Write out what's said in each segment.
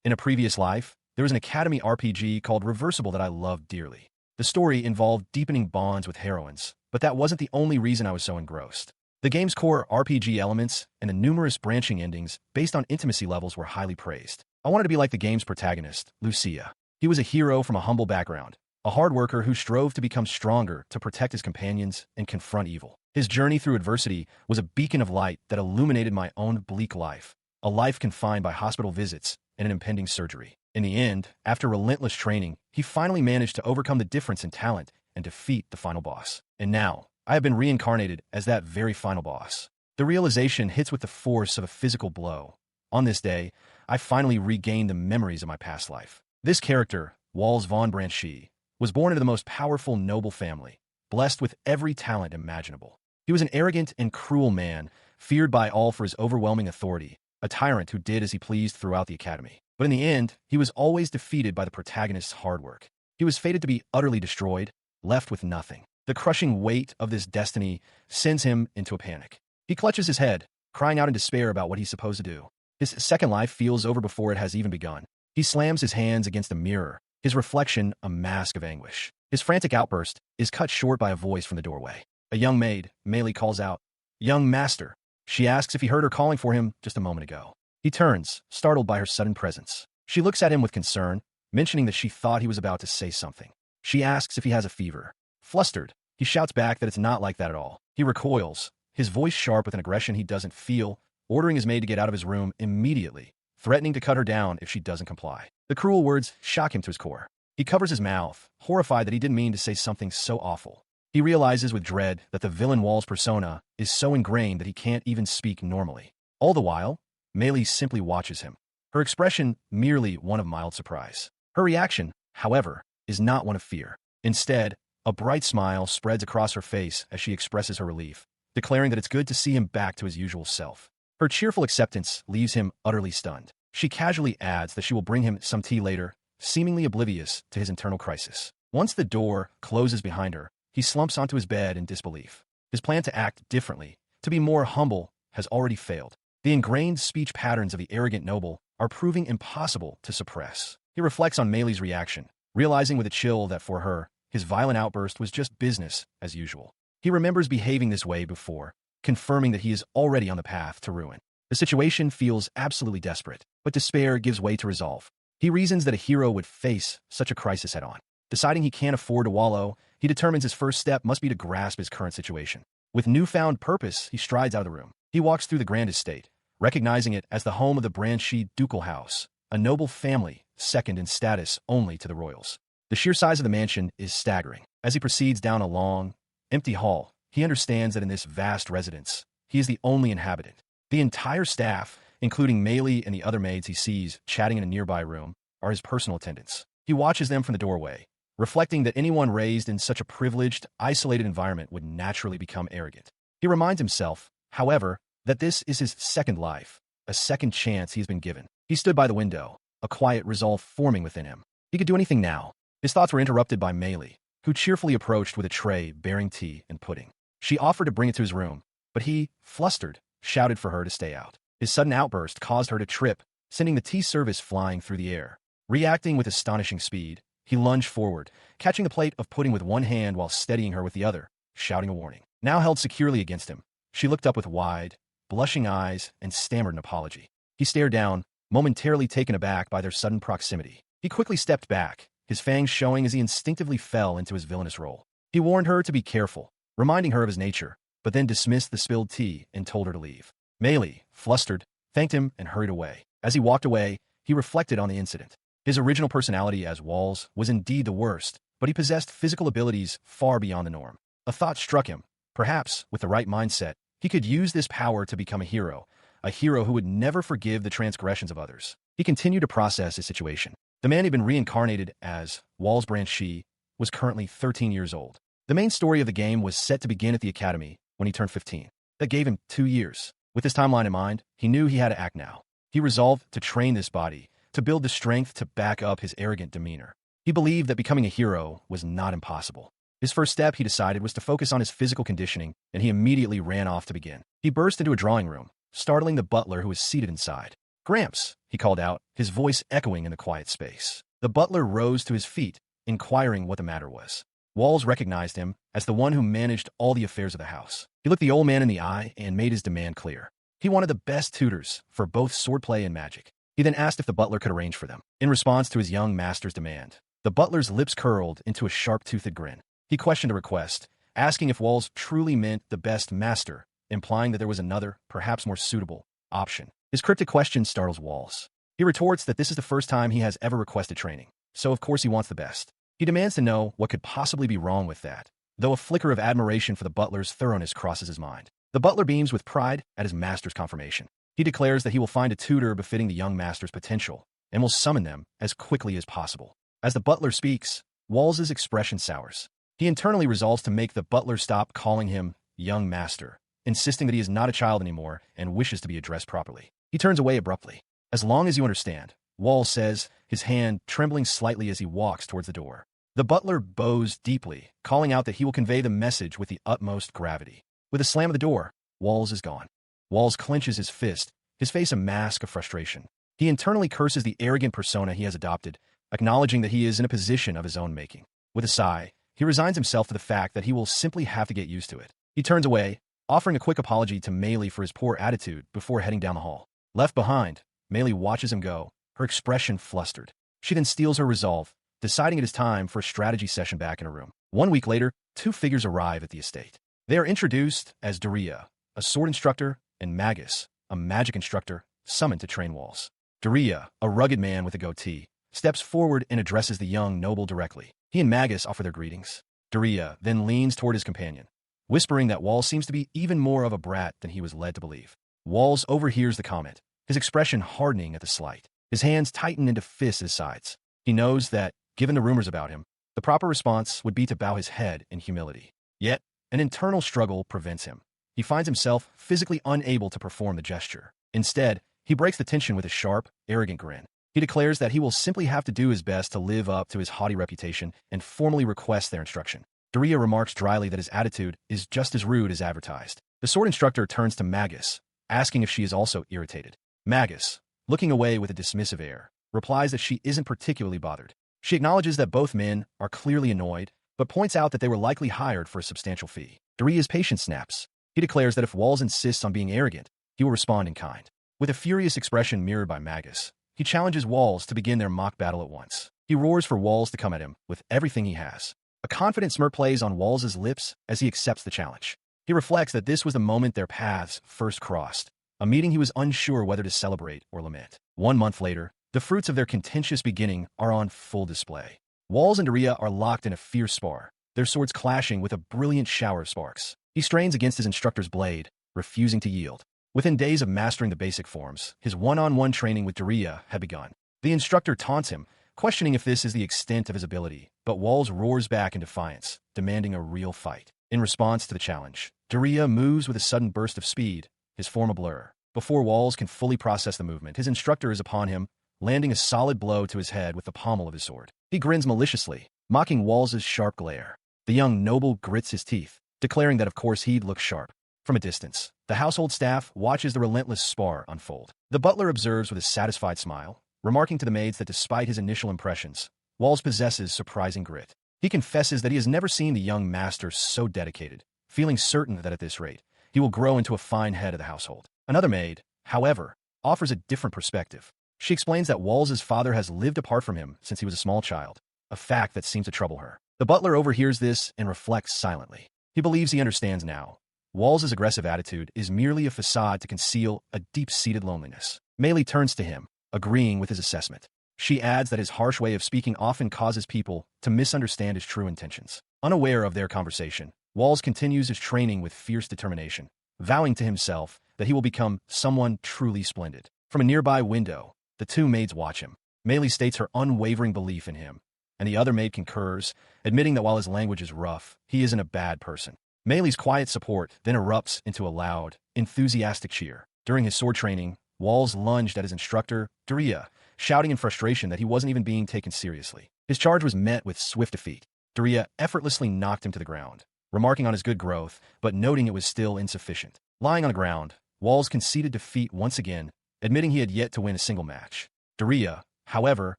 In a previous life, there was an Academy RPG called Reversible that I loved dearly. The story involved deepening bonds with heroines, but that wasn't the only reason I was so engrossed. The game's core RPG elements and the numerous branching endings based on intimacy levels were highly praised. I wanted to be like the game's protagonist, Lucia. He was a hero from a humble background, a hard worker who strove to become stronger to protect his companions and confront evil. His journey through adversity was a beacon of light that illuminated my own bleak life, a life confined by hospital visits and an impending surgery. In the end, after relentless training, he finally managed to overcome the difference in talent and defeat the final boss. And now, I have been reincarnated as that very final boss. The realization hits with the force of a physical blow. On this day, I finally regained the memories of my past life. This character, Walls von Branchi, was born into the most powerful noble family, blessed with every talent imaginable. He was an arrogant and cruel man, feared by all for his overwhelming authority, a tyrant who did as he pleased throughout the academy. But in the end, he was always defeated by the protagonist's hard work. He was fated to be utterly destroyed, left with nothing. The crushing weight of this destiny sends him into a panic. He clutches his head, crying out in despair about what he's supposed to do. His second life feels over before it has even begun. He slams his hands against a mirror, his reflection a mask of anguish. His frantic outburst is cut short by a voice from the doorway. A young maid, Meili, calls out, "Young master." She asks if he heard her calling for him just a moment ago. He turns, startled by her sudden presence. She looks at him with concern, mentioning that she thought he was about to say something. She asks if he has a fever. Flustered, he shouts back that it's not like that at all. He recoils, his voice sharp with an aggression he doesn't feel, ordering his maid to get out of his room immediately, threatening to cut her down if she doesn't comply. The cruel words shock him to his core. He covers his mouth, horrified that he didn't mean to say something so awful. He realizes with dread that the villain Wall's persona is so ingrained that he can't even speak normally. All the while, Meili simply watches him, her expression merely one of mild surprise. Her reaction, however, is not one of fear. Instead, a bright smile spreads across her face as she expresses her relief, declaring that it's good to see him back to his usual self. Her cheerful acceptance leaves him utterly stunned. She casually adds that she will bring him some tea later, seemingly oblivious to his internal crisis. Once the door closes behind her, he slumps onto his bed in disbelief. His plan to act differently, to be more humble, has already failed. The ingrained speech patterns of the arrogant noble are proving impossible to suppress. He reflects on Meili's reaction, realizing with a chill that for her, his violent outburst was just business as usual. He remembers behaving this way before, confirming that he is already on the path to ruin. The situation feels absolutely desperate, but despair gives way to resolve. He reasons that a hero would face such a crisis head-on. Deciding he can't afford to wallow, he determines his first step must be to grasp his current situation. With newfound purpose, he strides out of the room. He walks through the grand estate, recognizing it as the home of the Branchi ducal house, a noble family, second in status only to the royals. The sheer size of the mansion is staggering. As he proceeds down a long, empty hall, he understands that in this vast residence, he is the only inhabitant. The entire staff, including Meili and the other maids he sees chatting in a nearby room, are his personal attendants. He watches them from the doorway, reflecting that anyone raised in such a privileged, isolated environment would naturally become arrogant. He reminds himself, however, that this is his second life, a second chance he has been given. He stood by the window, a quiet resolve forming within him. He could do anything now. His thoughts were interrupted by Meili, who cheerfully approached with a tray bearing tea and pudding. She offered to bring it to his room, but he, flustered, shouted for her to stay out. His sudden outburst caused her to trip, sending the tea service flying through the air. Reacting with astonishing speed, he lunged forward, catching the plate of pudding with one hand while steadying her with the other, shouting a warning. Now held securely against him, she looked up with wide, blushing eyes and stammered an apology. He stared down, momentarily taken aback by their sudden proximity. He quickly stepped back, his fangs showing as he instinctively fell into his villainous role. He warned her to be careful, reminding her of his nature, but then dismissed the spilled tea and told her to leave. Meili, flustered, thanked him and hurried away. As he walked away, he reflected on the incident. His original personality as Walls was indeed the worst, but he possessed physical abilities far beyond the norm. A thought struck him. Perhaps, with the right mindset, he could use this power to become a hero who would never forgive the transgressions of others. He continued to process his situation. The man he'd been reincarnated as, Walls Branchi, was currently 13 years old. The main story of the game was set to begin at the academy when he turned 15. That gave him 2 years. With this timeline in mind, he knew he had to act now. He resolved to train this body, to build the strength to back up his arrogant demeanor. He believed that becoming a hero was not impossible. His first step, he decided, was to focus on his physical conditioning, and he immediately ran off to begin. He burst into a drawing room, startling the butler who was seated inside. "Gramps," he called out, his voice echoing in the quiet space. The butler rose to his feet, inquiring what the matter was. Walls recognized him as the one who managed all the affairs of the house. He looked the old man in the eye and made his demand clear. He wanted the best tutors for both swordplay and magic. He then asked if the butler could arrange for them. In response to his young master's demand, the butler's lips curled into a sharp-toothed grin. He questioned the request, asking if Walls truly meant the best master, implying that there was another, perhaps more suitable, option. His cryptic question startles Walls. He retorts that this is the first time he has ever requested training, so of course he wants the best. He demands to know what could possibly be wrong with that, though a flicker of admiration for the butler's thoroughness crosses his mind. The butler beams with pride at his master's confirmation. He declares that he will find a tutor befitting the young master's potential, and will summon them as quickly as possible. As the butler speaks, Walls's expression sours. He internally resolves to make the butler stop calling him young master, insisting that he is not a child anymore and wishes to be addressed properly. He turns away abruptly. "As long as you understand," Walls says, his hand trembling slightly as he walks towards the door. The butler bows deeply, calling out that he will convey the message with the utmost gravity. With a slam of the door, Walls is gone. Walls clenches his fist, his face a mask of frustration. He internally curses the arrogant persona he has adopted, acknowledging that he is in a position of his own making. With a sigh, he resigns himself to the fact that he will simply have to get used to it. He turns away, offering a quick apology to Meili for his poor attitude before heading down the hall. Left behind, Meili watches him go, her expression flustered. She then steals her resolve, deciding it is time for a strategy session back in her room. 1 week later, two figures arrive at the estate. They are introduced as Lilia, a sword instructor, and Magus, a magic instructor, summoned to train Walls. Lilia, a rugged man with a goatee, steps forward and addresses the young noble directly. He and Magus offer their greetings. Lilia then leans toward his companion, whispering that Walls seems to be even more of a brat than he was led to believe. Walls overhears the comment, his expression hardening at the slight. His hands tighten into fists at his sides. He knows that, given the rumors about him, the proper response would be to bow his head in humility. Yet, an internal struggle prevents him. He finds himself physically unable to perform the gesture. Instead, he breaks the tension with a sharp, arrogant grin. He declares that he will simply have to do his best to live up to his haughty reputation and formally request their instruction. Lilia remarks dryly that his attitude is just as rude as advertised. The sword instructor turns to Magus, asking if she is also irritated. Magus, looking away with a dismissive air, replies that she isn't particularly bothered. She acknowledges that both men are clearly annoyed, but points out that they were likely hired for a substantial fee. Lilia's patience snaps. He declares that if Walls insists on being arrogant, he will respond in kind. With a furious expression mirrored by Magus, he challenges Walls to begin their mock battle at once. He roars for Walls to come at him with everything he has. A confident smirk plays on Walls' lips as he accepts the challenge. He reflects that this was the moment their paths first crossed, a meeting he was unsure whether to celebrate or lament. 1 month later, the fruits of their contentious beginning are on full display. Walls and Lilia are locked in a fierce spar, their swords clashing with a brilliant shower of sparks. He strains against his instructor's blade, refusing to yield. Within days of mastering the basic forms, his one-on-one training with Lilia had begun. The instructor taunts him, questioning if this is the extent of his ability, but Walls roars back in defiance, demanding a real fight. In response to the challenge, Lilia moves with a sudden burst of speed, his form a blur. Before Walls can fully process the movement, his instructor is upon him, landing a solid blow to his head with the pommel of his sword. He grins maliciously, mocking Walls' sharp glare. The young noble grits his teeth, declaring that of course he'd look sharp. From a distance, the household staff watches the relentless spar unfold. The butler observes with a satisfied smile, remarking to the maids that despite his initial impressions, Walls possesses surprising grit. He confesses that he has never seen the young master so dedicated, feeling certain that at this rate, he will grow into a fine head of the household. Another maid, however, offers a different perspective. She explains that Walls' father has lived apart from him since he was a small child, a fact that seems to trouble her. The butler overhears this and reflects silently. He believes he understands now. Walls' aggressive attitude is merely a facade to conceal a deep-seated loneliness. Meili turns to him, agreeing with his assessment. She adds that his harsh way of speaking often causes people to misunderstand his true intentions. Unaware of their conversation, Walls continues his training with fierce determination, vowing to himself that he will become someone truly splendid. From a nearby window, the two maids watch him. Meili states her unwavering belief in him, and the other maid concurs, admitting that while his language is rough, he isn't a bad person. Meili's quiet support then erupts into a loud, enthusiastic cheer. During his sword training, Walls lunged at his instructor, Lilia, shouting in frustration that he wasn't even being taken seriously. His charge was met with swift defeat. Lilia effortlessly knocked him to the ground, remarking on his good growth, but noting it was still insufficient. Lying on the ground, Walls conceded defeat once again, admitting he had yet to win a single match. Lilia, however,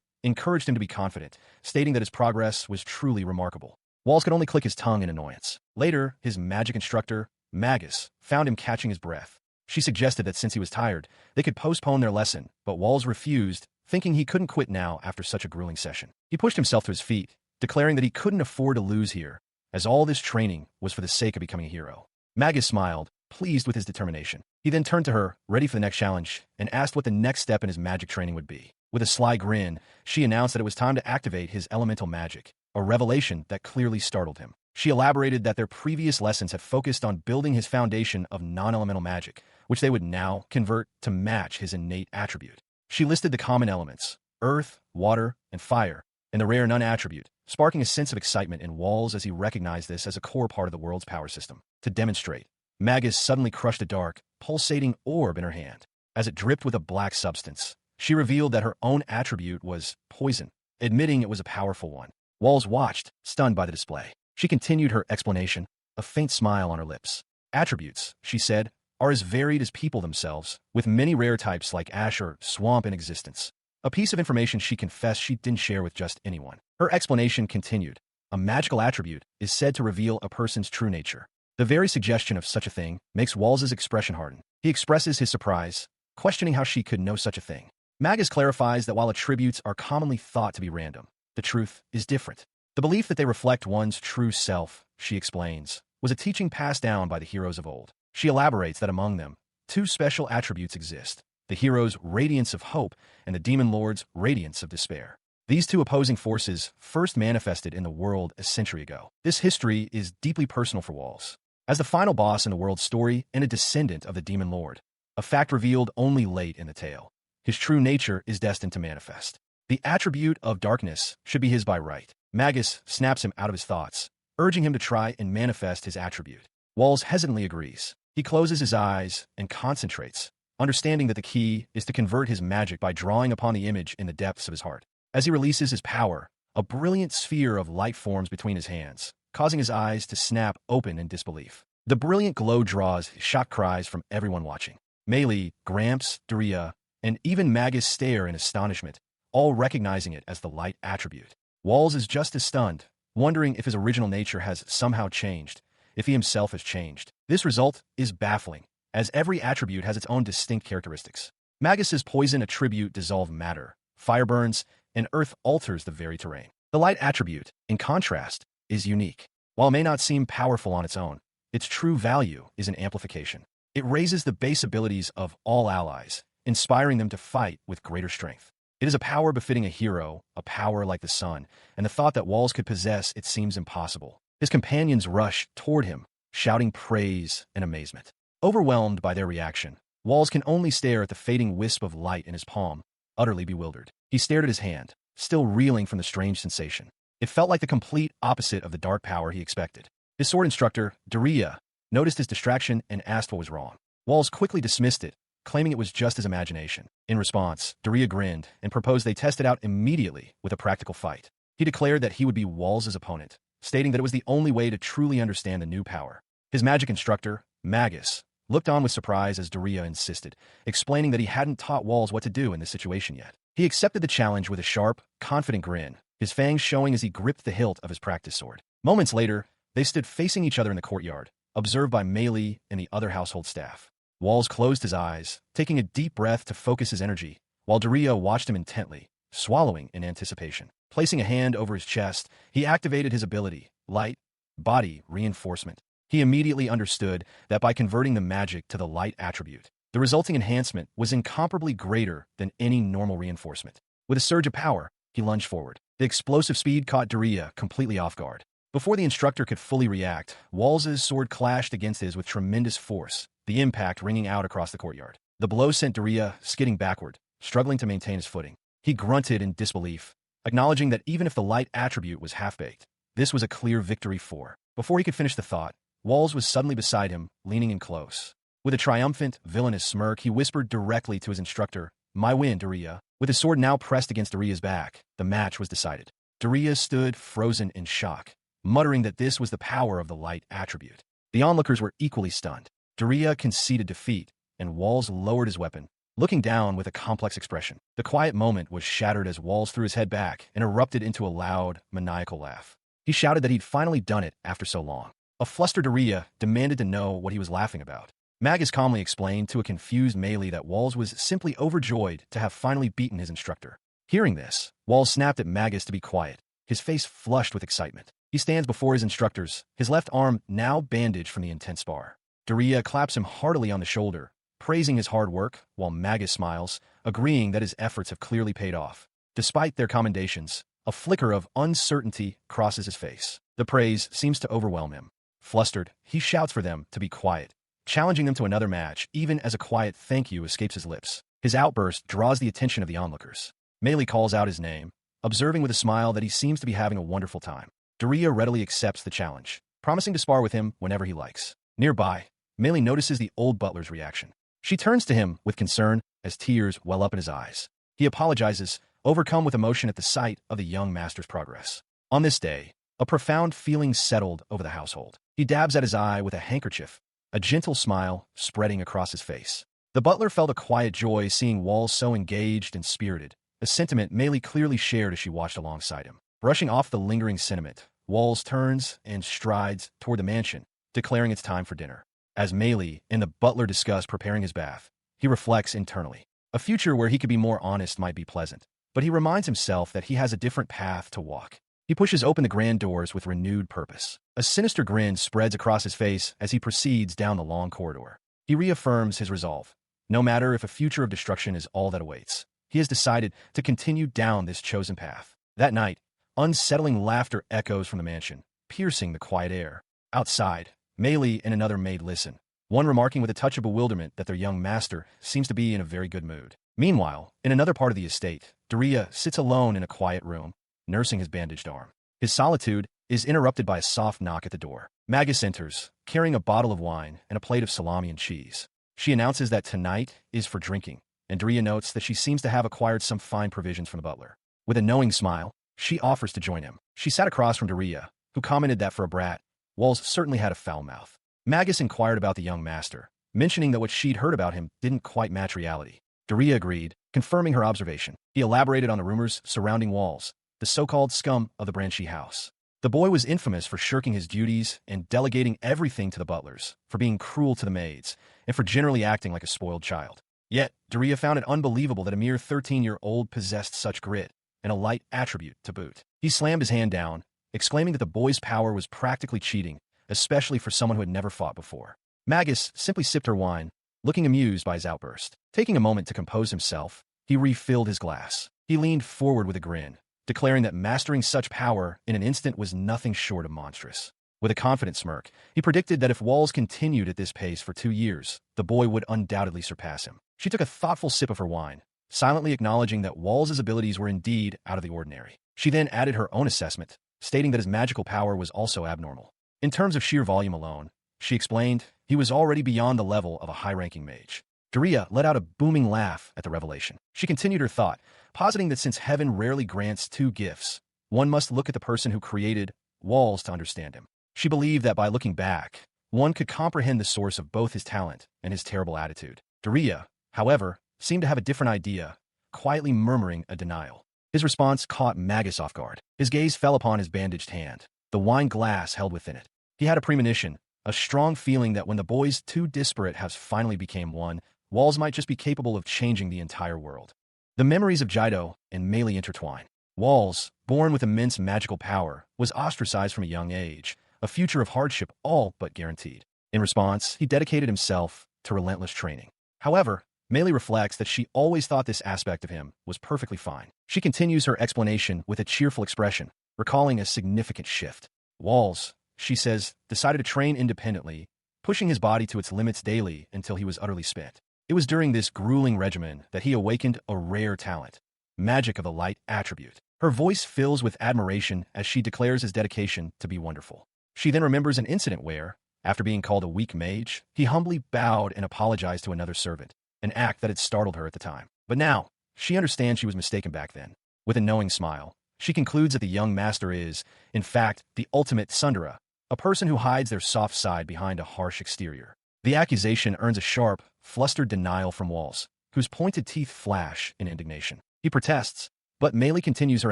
encouraged him to be confident, stating that his progress was truly remarkable. Walls could only click his tongue in annoyance. Later, his magic instructor, Magus, found him catching his breath. She suggested that since he was tired, they could postpone their lesson, but Walls refused, thinking he couldn't quit now after such a grueling session. He pushed himself to his feet, declaring that he couldn't afford to lose here, as all this training was for the sake of becoming a hero. Magus smiled, pleased with his determination. He then turned to her, ready for the next challenge, and asked what the next step in his magic training would be. With a sly grin, she announced that it was time to activate his elemental magic, a revelation that clearly startled him. She elaborated that their previous lessons had focused on building his foundation of non-elemental magic, which they would now convert to match his innate attribute. She listed the common elements, earth, water, and fire, and the rare none attribute, sparking a sense of excitement in Walls as he recognized this as a core part of the world's power system. To demonstrate, Magus suddenly crushed a dark, pulsating orb in her hand. As it dripped with a black substance, she revealed that her own attribute was poison, admitting it was a powerful one. Walls watched, stunned by the display. She continued her explanation, a faint smile on her lips. Attributes, she said, are as varied as people themselves, with many rare types like ash or swamp in existence. A piece of information she confessed she didn't share with just anyone. Her explanation continued. A magical attribute is said to reveal a person's true nature. The very suggestion of such a thing makes Walls' expression harden. He expresses his surprise, questioning how she could know such a thing. Magus clarifies that while attributes are commonly thought to be random, the truth is different. The belief that they reflect one's true self, she explains, was a teaching passed down by the heroes of old. She elaborates that among them, two special attributes exist, the hero's radiance of hope and the demon lord's radiance of despair. These two opposing forces first manifested in the world a century ago. This history is deeply personal for Walls. As the final boss in the world's story and a descendant of the demon lord, a fact revealed only late in the tale, his true nature is destined to manifest. The attribute of darkness should be his by right. Magus snaps him out of his thoughts, urging him to try and manifest his attribute. Walls hesitantly agrees. He closes his eyes and concentrates, understanding that the key is to convert his magic by drawing upon the image in the depths of his heart. As he releases his power, a brilliant sphere of light forms between his hands, causing his eyes to snap open in disbelief. The brilliant glow draws shocked cries from everyone watching. Meili, Gramps, Lilia, and even Magus stare in astonishment, all recognizing it as the light attribute. Walls is just as stunned, wondering if his original nature has somehow changed, if he himself has changed. This result is baffling, as every attribute has its own distinct characteristics. Magus's poison attribute dissolve matter, fire burns, and earth alters the very terrain. The light attribute, in contrast, is unique. While it may not seem powerful on its own, its true value is an amplification. It raises the base abilities of all allies, inspiring them to fight with greater strength. It is a power befitting a hero, a power like the sun, and the thought that Walls could possess it seems impossible. His companions rush toward him, shouting praise and amazement. Overwhelmed by their reaction, Walls can only stare at the fading wisp of light in his palm, utterly bewildered. He stared at his hand, still reeling from the strange sensation. It felt like the complete opposite of the dark power he expected. His sword instructor, Lilia, noticed his distraction and asked what was wrong. Walls quickly dismissed it, claiming it was just his imagination. In response, Lilia grinned and proposed they test it out immediately with a practical fight. He declared that he would be Walls' opponent, stating that it was the only way to truly understand the new power. His magic instructor, Magus, looked on with surprise as Lilia insisted, explaining that he hadn't taught Walls what to do in this situation yet. He accepted the challenge with a sharp, confident grin, his fangs showing as he gripped the hilt of his practice sword. Moments later, they stood facing each other in the courtyard, observed by Meili and the other household staff. Walls closed his eyes, taking a deep breath to focus his energy, while Lilia watched him intently, swallowing in anticipation. Placing a hand over his chest, he activated his ability, Light Body Reinforcement. He immediately understood that by converting the magic to the light attribute, the resulting enhancement was incomparably greater than any normal reinforcement. With a surge of power, he lunged forward. The explosive speed caught Lilia completely off guard. Before the instructor could fully react, Walls' sword clashed against his with tremendous force, the impact ringing out across the courtyard. The blow sent Lilia skidding backward, struggling to maintain his footing. He grunted in disbelief, acknowledging that even if the light attribute was half-baked, this was a clear victory for. Before he could finish the thought, Walls was suddenly beside him, leaning in close. With a triumphant, villainous smirk, he whispered directly to his instructor, "My win, Lilia." With his sword now pressed against Lilia's back, the match was decided. Lilia stood frozen in shock, muttering that this was the power of the light attribute. The onlookers were equally stunned. Lilia conceded defeat, and Walls lowered his weapon, looking down with a complex expression. The quiet moment was shattered as Walls threw his head back and erupted into a loud, maniacal laugh. He shouted that he'd finally done it after so long. A flustered Lilia demanded to know what he was laughing about. Magus calmly explained to a confused Meili that Walls was simply overjoyed to have finally beaten his instructor. Hearing this, Walls snapped at Magus to be quiet, his face flushed with excitement. He stands before his instructors, his left arm now bandaged from the intense spar. Lilia claps him heartily on the shoulder, praising his hard work, while Magus smiles, agreeing that his efforts have clearly paid off. Despite their commendations, a flicker of uncertainty crosses his face. The praise seems to overwhelm him. Flustered, he shouts for them to be quiet, challenging them to another match, even as a quiet thank you escapes his lips. His outburst draws the attention of the onlookers. Meili calls out his name, observing with a smile that he seems to be having a wonderful time. Lilia readily accepts the challenge, promising to spar with him whenever he likes. Nearby, Meili notices the old butler's reaction. She turns to him with concern as tears well up in his eyes. He apologizes, overcome with emotion at the sight of the young master's progress. On this day, a profound feeling settled over the household. He dabs at his eye with a handkerchief, a gentle smile spreading across his face. The butler felt a quiet joy seeing Walls so engaged and spirited, a sentiment Meili clearly shared as she watched alongside him. Brushing off the lingering sentiment, Walls turns and strides toward the mansion, declaring it's time for dinner. As Meili and the butler discuss preparing his bath, he reflects internally. A future where he could be more honest might be pleasant, but he reminds himself that he has a different path to walk. He pushes open the grand doors with renewed purpose. A sinister grin spreads across his face as he proceeds down the long corridor. He reaffirms his resolve. No matter if a future of destruction is all that awaits, he has decided to continue down this chosen path. That night, unsettling laughter echoes from the mansion, piercing the quiet air. Outside, Meili and another maid listen, one remarking with a touch of bewilderment that their young master seems to be in a very good mood. Meanwhile, in another part of the estate, Lilia sits alone in a quiet room, nursing his bandaged arm. His solitude is interrupted by a soft knock at the door. Magus enters, carrying a bottle of wine and a plate of salami and cheese. She announces that tonight is for drinking, and Lilia notes that she seems to have acquired some fine provisions from the butler. With a knowing smile, she offers to join him. She sat across from Lilia, who commented that for a brat, Walls certainly had a foul mouth. Magus inquired about the young master, mentioning that what she'd heard about him didn't quite match reality. Lilia agreed, confirming her observation. He elaborated on the rumors surrounding Walls, the so-called scum of the Branchy house. The boy was infamous for shirking his duties and delegating everything to the butlers, for being cruel to the maids, and for generally acting like a spoiled child. Yet, Lilia found it unbelievable that a mere 13-year-old possessed such grit, and a light attribute to boot. He slammed his hand down, exclaiming that the boy's power was practically cheating, especially for someone who had never fought before. Magus simply sipped her wine, looking amused by his outburst. Taking a moment to compose himself, he refilled his glass. He leaned forward with a grin, declaring that mastering such power in an instant was nothing short of monstrous. With a confident smirk, he predicted that if Walls continued at this pace for 2 years, the boy would undoubtedly surpass him. She took a thoughtful sip of her wine, silently acknowledging that Walls' abilities were indeed out of the ordinary. She then added her own assessment, stating that his magical power was also abnormal. In terms of sheer volume alone, she explained, he was already beyond the level of a high-ranking mage. Lilia let out a booming laugh at the revelation. She continued her thought, positing that since heaven rarely grants two gifts, one must look at the person who created Walls to understand him. She believed that by looking back, one could comprehend the source of both his talent and his terrible attitude. Lilia, however, seemed to have a different idea, quietly murmuring a denial. His response caught Magus off guard. His gaze fell upon his bandaged hand, the wine glass held within it. He had a premonition, a strong feeling that when the boys' two disparate halves finally became one, Walls might just be capable of changing the entire world. The memories of Jido and Meili intertwine. Walls, born with immense magical power, was ostracized from a young age, a future of hardship all but guaranteed. In response, he dedicated himself to relentless training. However, Meili reflects that she always thought this aspect of him was perfectly fine. She continues her explanation with a cheerful expression, recalling a significant shift. Walls, she says, decided to train independently, pushing his body to its limits daily until he was utterly spent. It was during this grueling regimen that he awakened a rare talent, magic of a light attribute. Her voice fills with admiration as she declares his dedication to be wonderful. She then remembers an incident where, after being called a weak mage, he humbly bowed and apologized to another servant, an act that had startled her at the time. But now, she understands she was mistaken back then. With a knowing smile, she concludes that the young master is, in fact, the ultimate tsundere, a person who hides their soft side behind a harsh exterior. The accusation earns a sharp, flustered denial from Walls, whose pointed teeth flash in indignation. He protests, but Meili continues her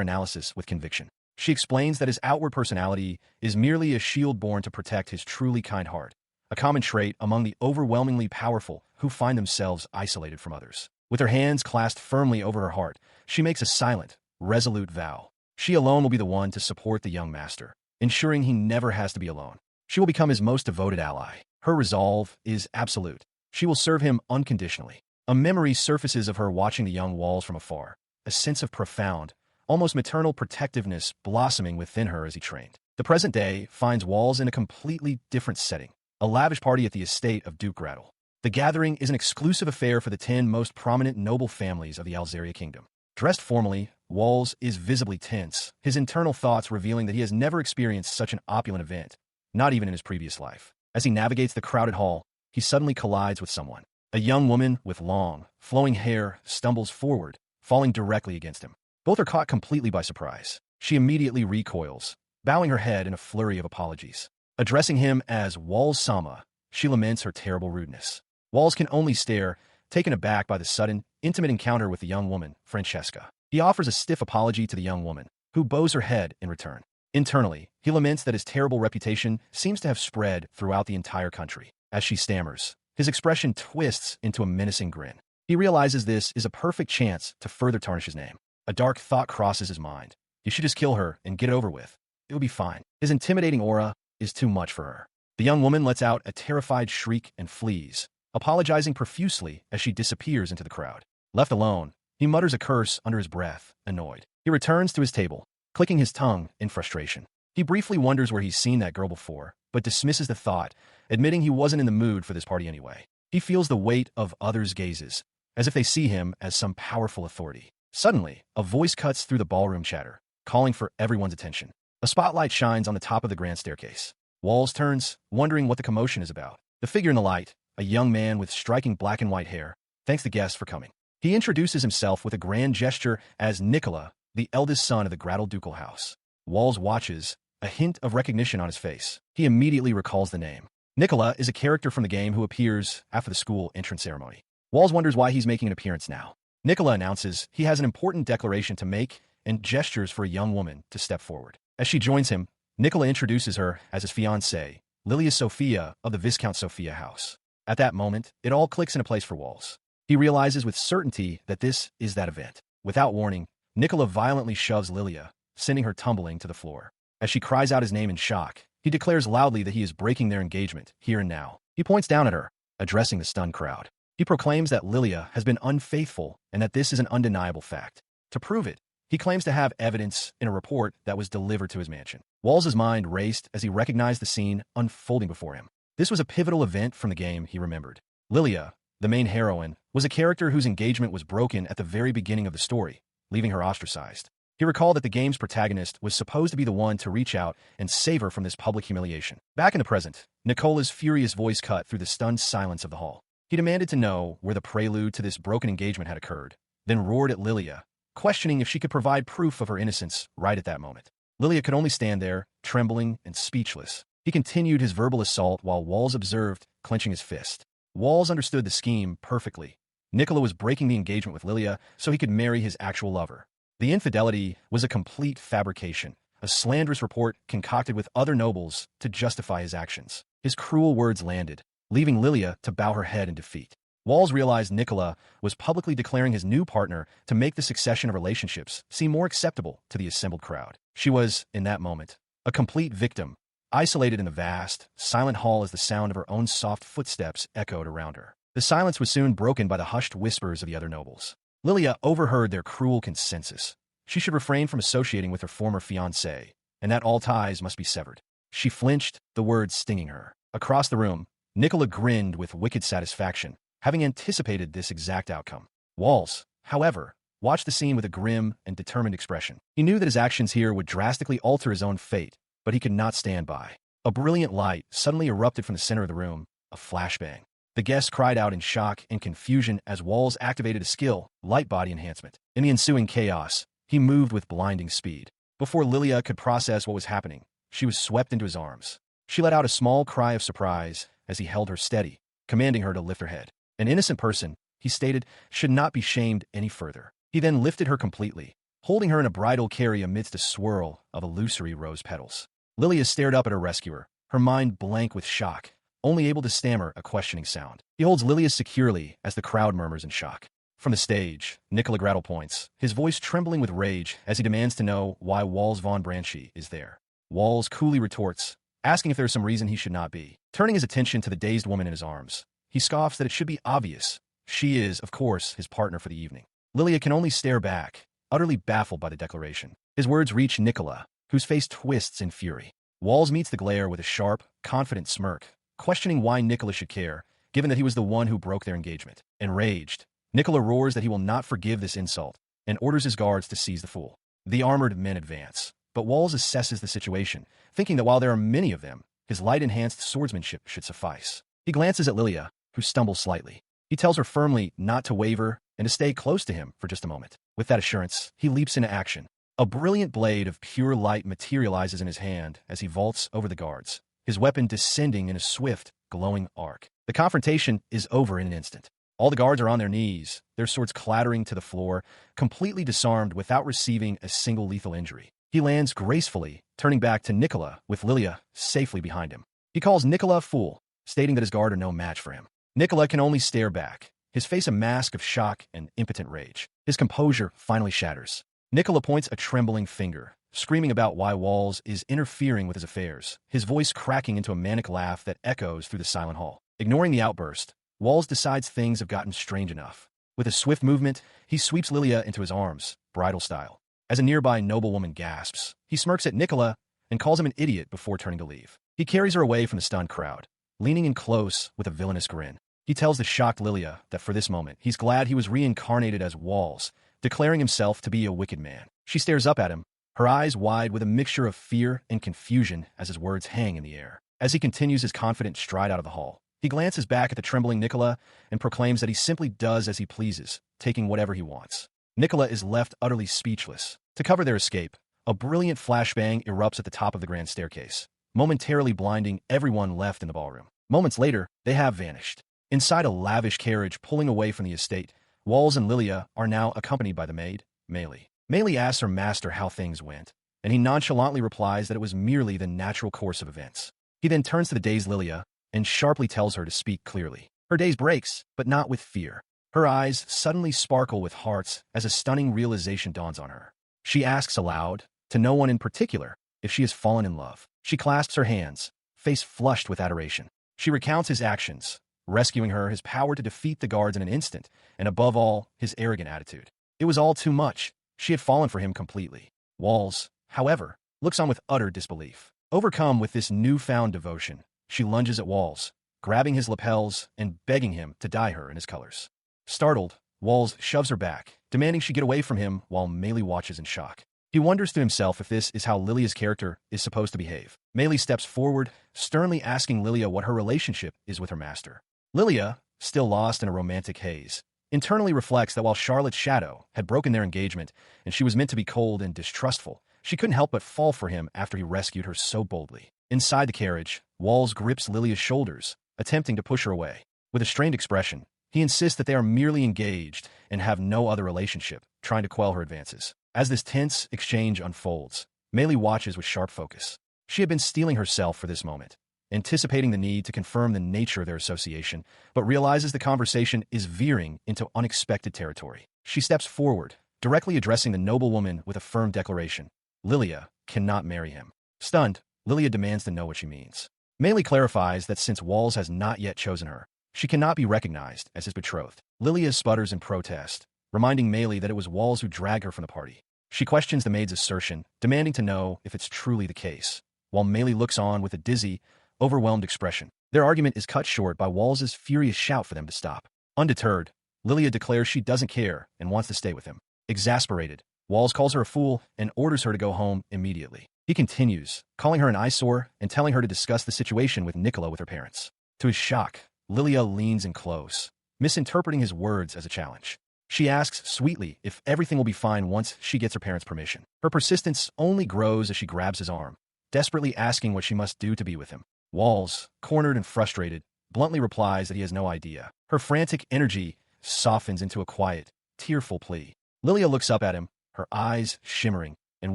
analysis with conviction. She explains that his outward personality is merely a shield born to protect his truly kind heart, a common trait among the overwhelmingly powerful who find themselves isolated from others. With her hands clasped firmly over her heart, she makes a silent, resolute vow. She alone will be the one to support the young master, ensuring he never has to be alone. She will become his most devoted ally. Her resolve is absolute. She will serve him unconditionally. A memory surfaces of her watching the young Walls from afar, a sense of profound, almost maternal protectiveness blossoming within her as he trained. The present day finds Walls in a completely different setting, a lavish party at the estate of Duke Rattle. The gathering is an exclusive affair for the 10 most prominent noble families of the Alzeria kingdom. Dressed formally, Walls is visibly tense, his internal thoughts revealing that he has never experienced such an opulent event, not even in his previous life. As he navigates the crowded hall, he suddenly collides with someone. A young woman with long, flowing hair stumbles forward, falling directly against him. Both are caught completely by surprise. She immediately recoils, bowing her head in a flurry of apologies. Addressing him as Walls-sama, she laments her terrible rudeness. Walls can only stare, taken aback by the sudden, intimate encounter with the young woman, Francesca. He offers a stiff apology to the young woman, who bows her head in return. Internally, he laments that his terrible reputation seems to have spread throughout the entire country. As she stammers, his expression twists into a menacing grin. He realizes this is a perfect chance to further tarnish his name. A dark thought crosses his mind. He should just kill her and get it over with. It will be fine. His intimidating aura is too much for her. The young woman lets out a terrified shriek and flees, apologizing profusely as she disappears into the crowd. Left alone, he mutters a curse under his breath, annoyed. He returns to his table, clicking his tongue in frustration. He briefly wonders where he's seen that girl before, but dismisses the thought, admitting he wasn't in the mood for this party anyway. He feels the weight of others' gazes, as if they see him as some powerful authority. Suddenly, a voice cuts through the ballroom chatter, calling for everyone's attention. A spotlight shines on the top of the grand staircase. Walls turns, wondering what the commotion is about. The figure in the light, a young man with striking black and white hair, thanks the guests for coming. He introduces himself with a grand gesture as Nicola, the eldest son of the Grattle ducal house. Walls watches, a hint of recognition on his face. He immediately recalls the name. Nicola is a character from the game who appears after the school entrance ceremony. Walls wonders why he's making an appearance now. Nicola announces he has an important declaration to make and gestures for a young woman to step forward. As she joins him, Nicola introduces her as his fiancée, Lilia Sophia of the Viscount Sophia house. At that moment, it all clicks into place for Walls. He realizes with certainty that this is that event. Without warning, Nicola violently shoves Lilia, sending her tumbling to the floor. As she cries out his name in shock, he declares loudly that he is breaking their engagement, here and now. He points down at her, addressing the stunned crowd. He proclaims that Lilia has been unfaithful and that this is an undeniable fact. To prove it, he claims to have evidence in a report that was delivered to his mansion. Walls' mind raced as he recognized the scene unfolding before him. This was a pivotal event from the game, he remembered. Lilia, the main heroine, was a character whose engagement was broken at the very beginning of the story, leaving her ostracized. He recalled that the game's protagonist was supposed to be the one to reach out and save her from this public humiliation. Back in the present, Nicola's furious voice cut through the stunned silence of the hall. He demanded to know where the prelude to this broken engagement had occurred, then roared at Lilia, questioning if she could provide proof of her innocence right at that moment. Lilia could only stand there, trembling and speechless. He continued his verbal assault while Walls observed, clenching his fist. Walls understood the scheme perfectly. Nicola was breaking the engagement with Lilia so he could marry his actual lover. The infidelity was a complete fabrication, a slanderous report concocted with other nobles to justify his actions. His cruel words landed, leaving Lilia to bow her head in defeat. Walls realized Nicola was publicly declaring his new partner to make the succession of relationships seem more acceptable to the assembled crowd. She was, in that moment, a complete victim, isolated in the vast, silent hall as the sound of her own soft footsteps echoed around her. The silence was soon broken by the hushed whispers of the other nobles. Lilia overheard their cruel consensus. She should refrain from associating with her former fiancé, and that all ties must be severed. She flinched, the words stinging her. Across the room, Nicola grinned with wicked satisfaction, having anticipated this exact outcome. Walls, however, watched the scene with a grim and determined expression. He knew that his actions here would drastically alter his own fate, but he could not stand by. A brilliant light suddenly erupted from the center of the room, a flashbang. The guests cried out in shock and confusion as Walls activated a skill, light body enhancement. In the ensuing chaos, he moved with blinding speed. Before Lilia could process what was happening, she was swept into his arms. She let out a small cry of surprise as he held her steady, commanding her to lift her head. An innocent person, he stated, should not be shamed any further. He then lifted her completely, holding her in a bridal carry amidst a swirl of illusory rose petals. Lilia stared up at her rescuer, her mind blank with shock, only able to stammer a questioning sound. He holds Lilia securely as the crowd murmurs in shock. From the stage, Nicola Grattle points, his voice trembling with rage as he demands to know why Walls von Branchy is there. Walls coolly retorts, asking if there's some reason he should not be. Turning his attention to the dazed woman in his arms, he scoffs that it should be obvious. She is, of course, his partner for the evening. Lilia can only stare back, utterly baffled by the declaration. His words reach Nicola, whose face twists in fury. Walls meets the glare with a sharp, confident smirk, questioning why Nicola should care, given that he was the one who broke their engagement. Enraged, Nicola roars that he will not forgive this insult, and orders his guards to seize the fool. The armored men advance, but Walls assesses the situation, thinking that while there are many of them, his light-enhanced swordsmanship should suffice. He glances at Lilia, who stumbles slightly. He tells her firmly not to waver and to stay close to him for just a moment. With that assurance, he leaps into action. A brilliant blade of pure light materializes in his hand as he vaults over the guards, his weapon descending in a swift, glowing arc. The confrontation is over in an instant. All the guards are on their knees, their swords clattering to the floor, completely disarmed without receiving a single lethal injury. He lands gracefully, turning back to Nicola with Lilia safely behind him. He calls Nicola a fool, stating that his guard are no match for him. Nicola can only stare back, his face a mask of shock and impotent rage. His composure finally shatters. Nicola points a trembling finger, screaming about why Walls is interfering with his affairs, his voice cracking into a manic laugh that echoes through the silent hall. Ignoring the outburst, Walls decides things have gotten strange enough. With a swift movement, he sweeps Lilia into his arms, bridal style. As a nearby noblewoman gasps, he smirks at Nicola and calls him an idiot before turning to leave. He carries her away from the stunned crowd, leaning in close with a villainous grin. He tells the shocked Lilia that for this moment, he's glad he was reincarnated as Walls, declaring himself to be a wicked man. She stares up at him, her eyes wide with a mixture of fear and confusion as his words hang in the air. As he continues his confident stride out of the hall, he glances back at the trembling Nicola and proclaims that he simply does as he pleases, taking whatever he wants. Nicola is left utterly speechless. To cover their escape, a brilliant flashbang erupts at the top of the grand staircase, momentarily blinding everyone left in the ballroom. Moments later, they have vanished. Inside a lavish carriage pulling away from the estate, Walls and Lilia are now accompanied by the maid, Meili. Meili asks her master how things went, and he nonchalantly replies that it was merely the natural course of events. He then turns to the dazed Lilia and sharply tells her to speak clearly. Her daze breaks, but not with fear. Her eyes suddenly sparkle with hearts as a stunning realization dawns on her. She asks aloud, to no one in particular, if she has fallen in love. She clasps her hands, face flushed with adoration. She recounts his actions, rescuing her, his power to defeat the guards in an instant, and above all, his arrogant attitude. It was all too much. She had fallen for him completely. Walls, however, looks on with utter disbelief. Overcome with this newfound devotion, she lunges at Walls, grabbing his lapels and begging him to dye her in his colors. Startled, Walls shoves her back, demanding she get away from him while Meili watches in shock. He wonders to himself if this is how Lilia's character is supposed to behave. Meili steps forward, sternly asking Lilia what her relationship is with her master. Lilia, still lost in a romantic haze, internally reflects that while Charlotte's shadow had broken their engagement and she was meant to be cold and distrustful, she couldn't help but fall for him after he rescued her so boldly. Inside the carriage, Walls grips Lilia's shoulders, attempting to push her away. With a strained expression, he insists that they are merely engaged and have no other relationship, trying to quell her advances. As this tense exchange unfolds, Meili watches with sharp focus. She had been steeling herself for this moment, anticipating the need to confirm the nature of their association, but realizes the conversation is veering into unexpected territory. She steps forward, directly addressing the noblewoman with a firm declaration. Lilia cannot marry him. Stunned, Lilia demands to know what she means. Meili clarifies that since Walls has not yet chosen her, she cannot be recognized as his betrothed. Lilia sputters in protest, reminding Meili that it was Walls who dragged her from the party. She questions the maid's assertion, demanding to know if it's truly the case, while Meili looks on with a dizzy, overwhelmed expression. Their argument is cut short by Walls' furious shout for them to stop. Undeterred, Lilia declares she doesn't care and wants to stay with him. Exasperated, Walls calls her a fool and orders her to go home immediately. He continues, calling her an eyesore and telling her to discuss the situation with Nicola with her parents. To his shock, Lilia leans in close, misinterpreting his words as a challenge. She asks sweetly if everything will be fine once she gets her parents' permission. Her persistence only grows as she grabs his arm, desperately asking what she must do to be with him. Walls, cornered and frustrated, bluntly replies that he has no idea. Her frantic energy softens into a quiet, tearful plea. Lilia looks up at him, her eyes shimmering, and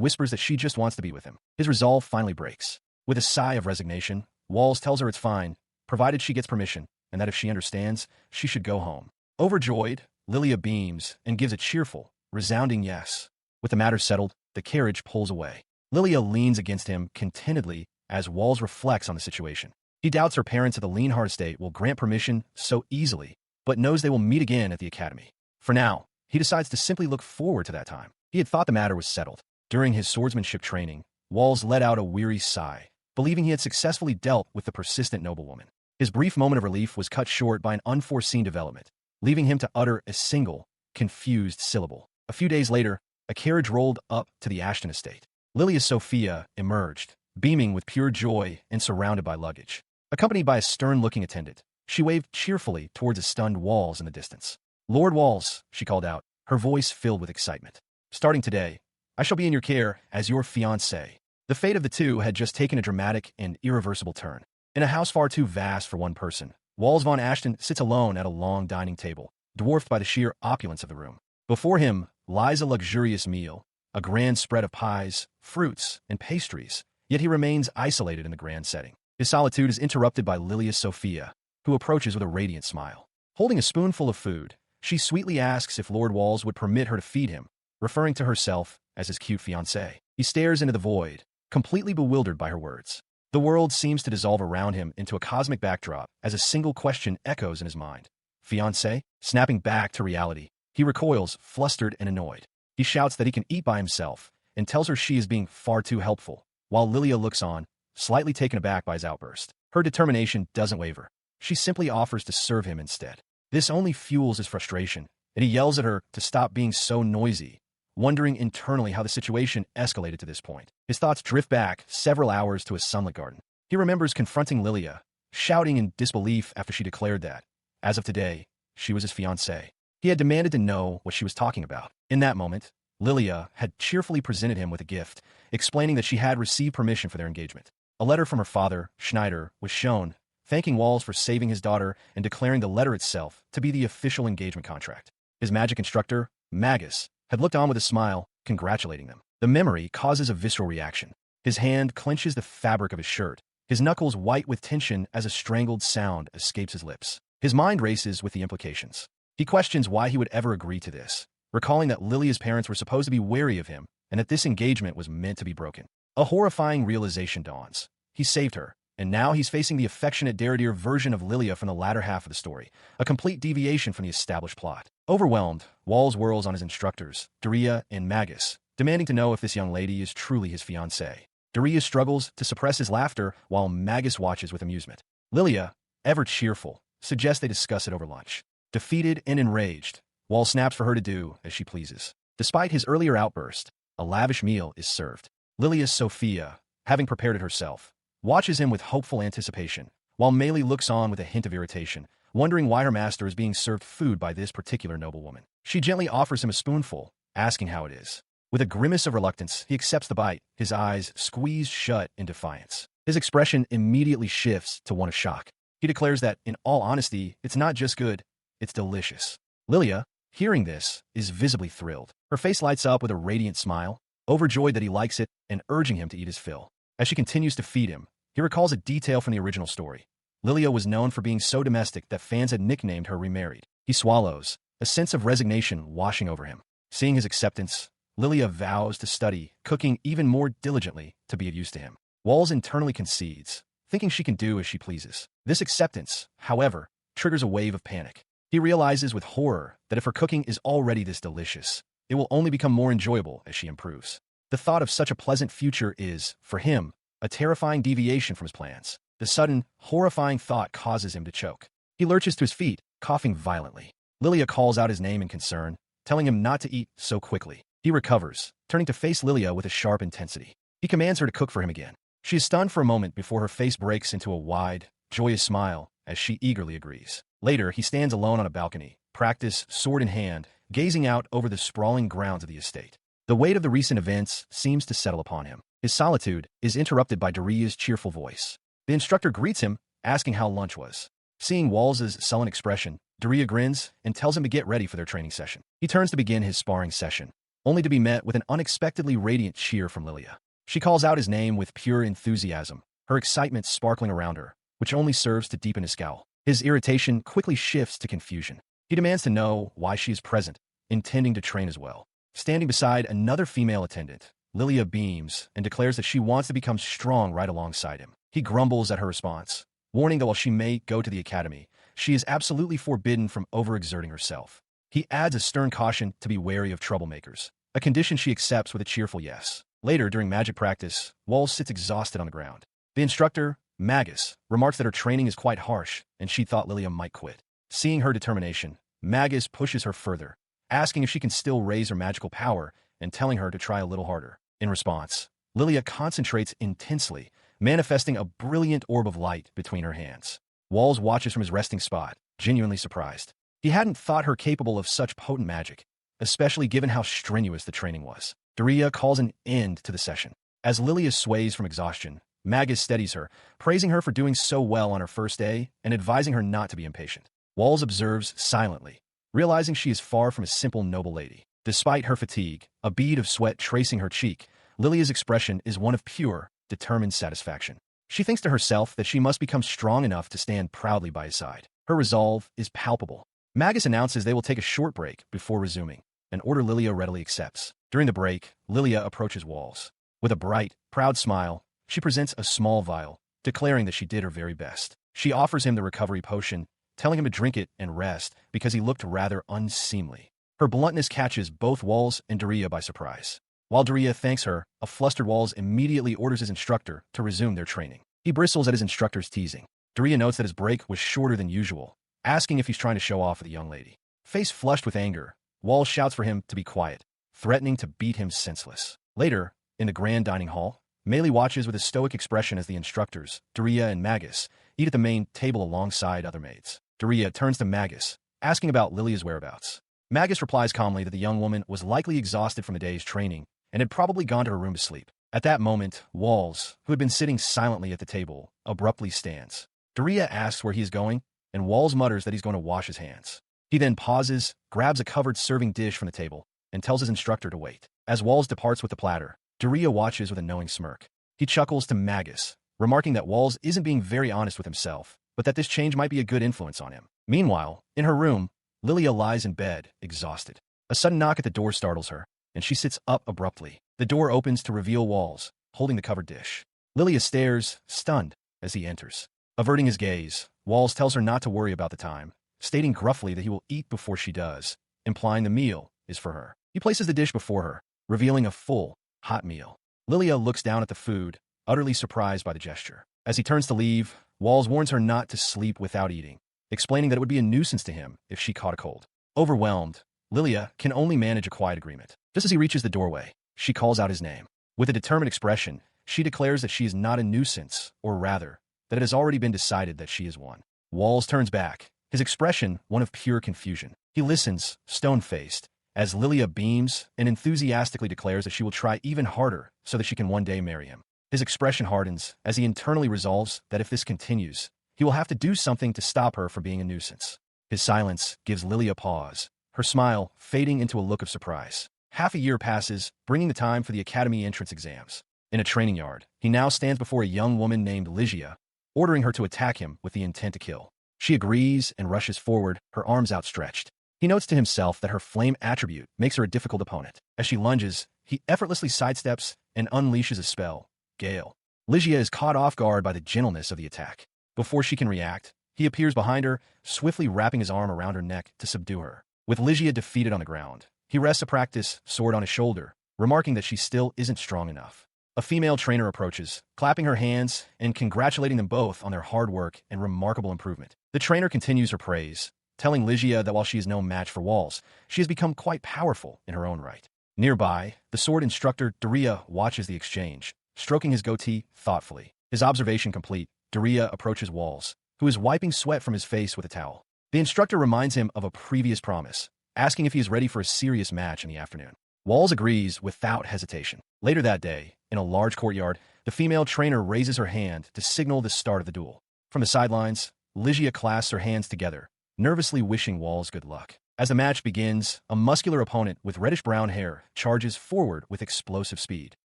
whispers that she just wants to be with him. His resolve finally breaks. With a sigh of resignation, Walls tells her it's fine, provided she gets permission, and that if she understands, she should go home. Overjoyed, Lilia beams and gives a cheerful, resounding yes. With the matter settled, the carriage pulls away. Lilia leans against him contentedly as Walls reflects on the situation. He doubts her parents at the Leanhart estate will grant permission so easily, but knows they will meet again at the academy. For now, he decides to simply look forward to that time. He had thought the matter was settled. During his swordsmanship training, Walls let out a weary sigh, believing he had successfully dealt with the persistent noblewoman. His brief moment of relief was cut short by an unforeseen development, leaving him to utter a single, confused syllable. A few days later, a carriage rolled up to the Ashton estate. Lilia Sophia emerged, beaming with pure joy and surrounded by luggage. Accompanied by a stern-looking attendant, she waved cheerfully towards a stunned Walls in the distance. "Lord Walls," she called out, her voice filled with excitement. "Starting today, I shall be in your care as your fiancé." The fate of the two had just taken a dramatic and irreversible turn. In a house far too vast for one person, Walls von Ashton sits alone at a long dining table, dwarfed by the sheer opulence of the room. Before him lies a luxurious meal, a grand spread of pies, fruits, and pastries, yet he remains isolated in the grand setting. His solitude is interrupted by Lilia Sophia, who approaches with a radiant smile. Holding a spoonful of food, she sweetly asks if Lord Walls would permit her to feed him, referring to herself as his cute fiancé. He stares into the void, completely bewildered by her words. The world seems to dissolve around him into a cosmic backdrop as a single question echoes in his mind. Fiancé? Snapping back to reality, he recoils, flustered and annoyed. He shouts that he can eat by himself and tells her she is being far too helpful, while Lilia looks on, slightly taken aback by his outburst. Her determination doesn't waver. She simply offers to serve him instead. This only fuels his frustration, and he yells at her to stop being so noisy, wondering internally how the situation escalated to this point. His thoughts drift back several hours to a sunlit garden. He remembers confronting Lilia, shouting in disbelief after she declared that, as of today, she was his fiancée. He had demanded to know what she was talking about. In that moment, Lilia had cheerfully presented him with a gift, explaining that she had received permission for their engagement. A letter from her father, Schneider, was shown, thanking Walls for saving his daughter and declaring the letter itself to be the official engagement contract. His magic instructor, Magus, had looked on with a smile, congratulating them. The memory causes a visceral reaction. His hand clenches the fabric of his shirt, his knuckles white with tension as a strangled sound escapes his lips. His mind races with the implications. He questions why he would ever agree to this, recalling that Lilia's parents were supposed to be wary of him and that this engagement was meant to be broken. A horrifying realization dawns. He saved her, and now he's facing the affectionate Derrideer version of Lilia from the latter half of the story, a complete deviation from the established plot. Overwhelmed, Walls whirls on his instructors, Daria and Magus, demanding to know if this young lady is truly his fiancée. Daria struggles to suppress his laughter while Magus watches with amusement. Lilia, ever cheerful, suggests they discuss it over lunch. Defeated and enraged, Walls snaps for her to do as she pleases. Despite his earlier outburst, a lavish meal is served. Lilia Sophia, having prepared it herself, watches him with hopeful anticipation, while Meili looks on with a hint of irritation, wondering why her master is being served food by this particular noblewoman. She gently offers him a spoonful, asking how it is. With a grimace of reluctance, he accepts the bite, his eyes squeezed shut in defiance. His expression immediately shifts to one of shock. He declares that, in all honesty, it's not just good, it's delicious. Lilia, hearing this, is visibly thrilled. Her face lights up with a radiant smile, overjoyed that he likes it and urging him to eat his fill. As she continues to feed him, he recalls a detail from the original story. Lilia was known for being so domestic that fans had nicknamed her remarried. He swallows, a sense of resignation washing over him. Seeing his acceptance, Lilia vows to study cooking even more diligently to be of use to him. Walls internally concedes, thinking she can do as she pleases. This acceptance, however, triggers a wave of panic. He realizes with horror that if her cooking is already this delicious, it will only become more enjoyable as she improves. The thought of such a pleasant future is, for him, a terrifying deviation from his plans. The sudden, horrifying thought causes him to choke. He lurches to his feet, coughing violently. Lilia calls out his name in concern, telling him not to eat so quickly. He recovers, turning to face Lilia with a sharp intensity. He commands her to cook for him again. She is stunned for a moment before her face breaks into a wide, joyous smile as she eagerly agrees. Later, he stands alone on a balcony, practice sword in hand, gazing out over the sprawling grounds of the estate. The weight of the recent events seems to settle upon him. His solitude is interrupted by Daria's cheerful voice. The instructor greets him, asking how lunch was. Seeing Walls's sullen expression, Daria grins and tells him to get ready for their training session. He turns to begin his sparring session, only to be met with an unexpectedly radiant cheer from Lilia. She calls out his name with pure enthusiasm, her excitement sparkling around her, which only serves to deepen his scowl. His irritation quickly shifts to confusion. He demands to know why she is present, intending to train as well. Standing beside another female attendant, Lilia beams and declares that she wants to become strong right alongside him. He grumbles at her response, warning that while she may go to the academy, she is absolutely forbidden from overexerting herself. He adds a stern caution to be wary of troublemakers, a condition she accepts with a cheerful yes. Later, during magic practice, Walls sits exhausted on the ground. The instructor, Magus, remarks that her training is quite harsh, and she thought Lilia might quit. Seeing her determination, Magus pushes her further, asking if she can still raise her magical power and telling her to try a little harder. In response, Lilia concentrates intensely, manifesting a brilliant orb of light between her hands. Walls watches from his resting spot, genuinely surprised. He hadn't thought her capable of such potent magic, especially given how strenuous the training was. Daria calls an end to the session. As Lilia sways from exhaustion, Magus steadies her, praising her for doing so well on her first day and advising her not to be impatient. Walls observes silently, realizing she is far from a simple noble lady. Despite her fatigue, a bead of sweat tracing her cheek, Lilia's expression is one of pure, determined satisfaction. She thinks to herself that she must become strong enough to stand proudly by his side. Her resolve is palpable. Magus announces they will take a short break before resuming, an order Lilia readily accepts. During the break, Lilia approaches Walls. With a bright, proud smile, she presents a small vial, declaring that she did her very best. She offers him the recovery potion, telling him to drink it and rest because he looked rather unseemly. Her bluntness catches both Walls and Daria by surprise. While Daria thanks her, a flustered Walls immediately orders his instructor to resume their training. He bristles at his instructor's teasing. Daria notes that his break was shorter than usual, asking if he's trying to show off with the young lady. Face flushed with anger, Walls shouts for him to be quiet, threatening to beat him senseless. Later, in the grand dining hall, Meili watches with a stoic expression as the instructors, Daria and Magus, eat at the main table alongside other maids. Daria turns to Magus, asking about Lilia's whereabouts. Magus replies calmly that the young woman was likely exhausted from the day's training and had probably gone to her room to sleep. At that moment, Walls, who had been sitting silently at the table, abruptly stands. Daria asks where he is going, and Walls mutters that he's going to wash his hands. He then pauses, grabs a covered serving dish from the table, and tells his instructor to wait. As Walls departs with the platter, Daria watches with a knowing smirk. He chuckles to Magus, remarking that Walls isn't being very honest with himself, but that this change might be a good influence on him. Meanwhile, in her room, Lilia lies in bed, exhausted. A sudden knock at the door startles her, and she sits up abruptly. The door opens to reveal Walls, holding the covered dish. Lilia stares, stunned, as he enters. Averting his gaze, Walls tells her not to worry about the time, stating gruffly that he will eat before she does, implying the meal is for her. He places the dish before her, revealing a full, hot meal. Lilia looks down at the food, utterly surprised by the gesture. As he turns to leave, Walls warns her not to sleep without eating, explaining that it would be a nuisance to him if she caught a cold. Overwhelmed, Lilia can only manage a quiet agreement. Just as he reaches the doorway, she calls out his name. With a determined expression, she declares that she is not a nuisance, or rather, that it has already been decided that she is one. Walls turns back, his expression one of pure confusion. He listens, stone-faced, as Lilia beams and enthusiastically declares that she will try even harder so that she can one day marry him. His expression hardens as he internally resolves that if this continues, he will have to do something to stop her from being a nuisance. His silence gives Lilia pause, her smile fading into a look of surprise. Half a year passes, bringing the time for the academy entrance exams. In a training yard, he now stands before a young woman named Lilia, ordering her to attack him with the intent to kill. She agrees and rushes forward, her arms outstretched. He notes to himself that her flame attribute makes her a difficult opponent. As she lunges, he effortlessly sidesteps and unleashes a spell, Gale. Lilia is caught off guard by the gentleness of the attack. Before she can react, he appears behind her, swiftly wrapping his arm around her neck to subdue her. With Lilia defeated on the ground, he rests a practice sword on his shoulder, remarking that she still isn't strong enough. A female trainer approaches, clapping her hands and congratulating them both on their hard work and remarkable improvement. The trainer continues her praise, telling Lilia that while she is no match for Walls, she has become quite powerful in her own right. Nearby, the sword instructor Daria watches the exchange, stroking his goatee thoughtfully. His observation complete, Daria approaches Walls, who is wiping sweat from his face with a towel. The instructor reminds him of a previous promise, asking if he is ready for a serious match in the afternoon. Walls agrees without hesitation. Later that day, in a large courtyard, the female trainer raises her hand to signal the start of the duel. From the sidelines, Lilia clasps her hands together, nervously wishing Walls good luck. As the match begins, a muscular opponent with reddish-brown hair charges forward with explosive speed.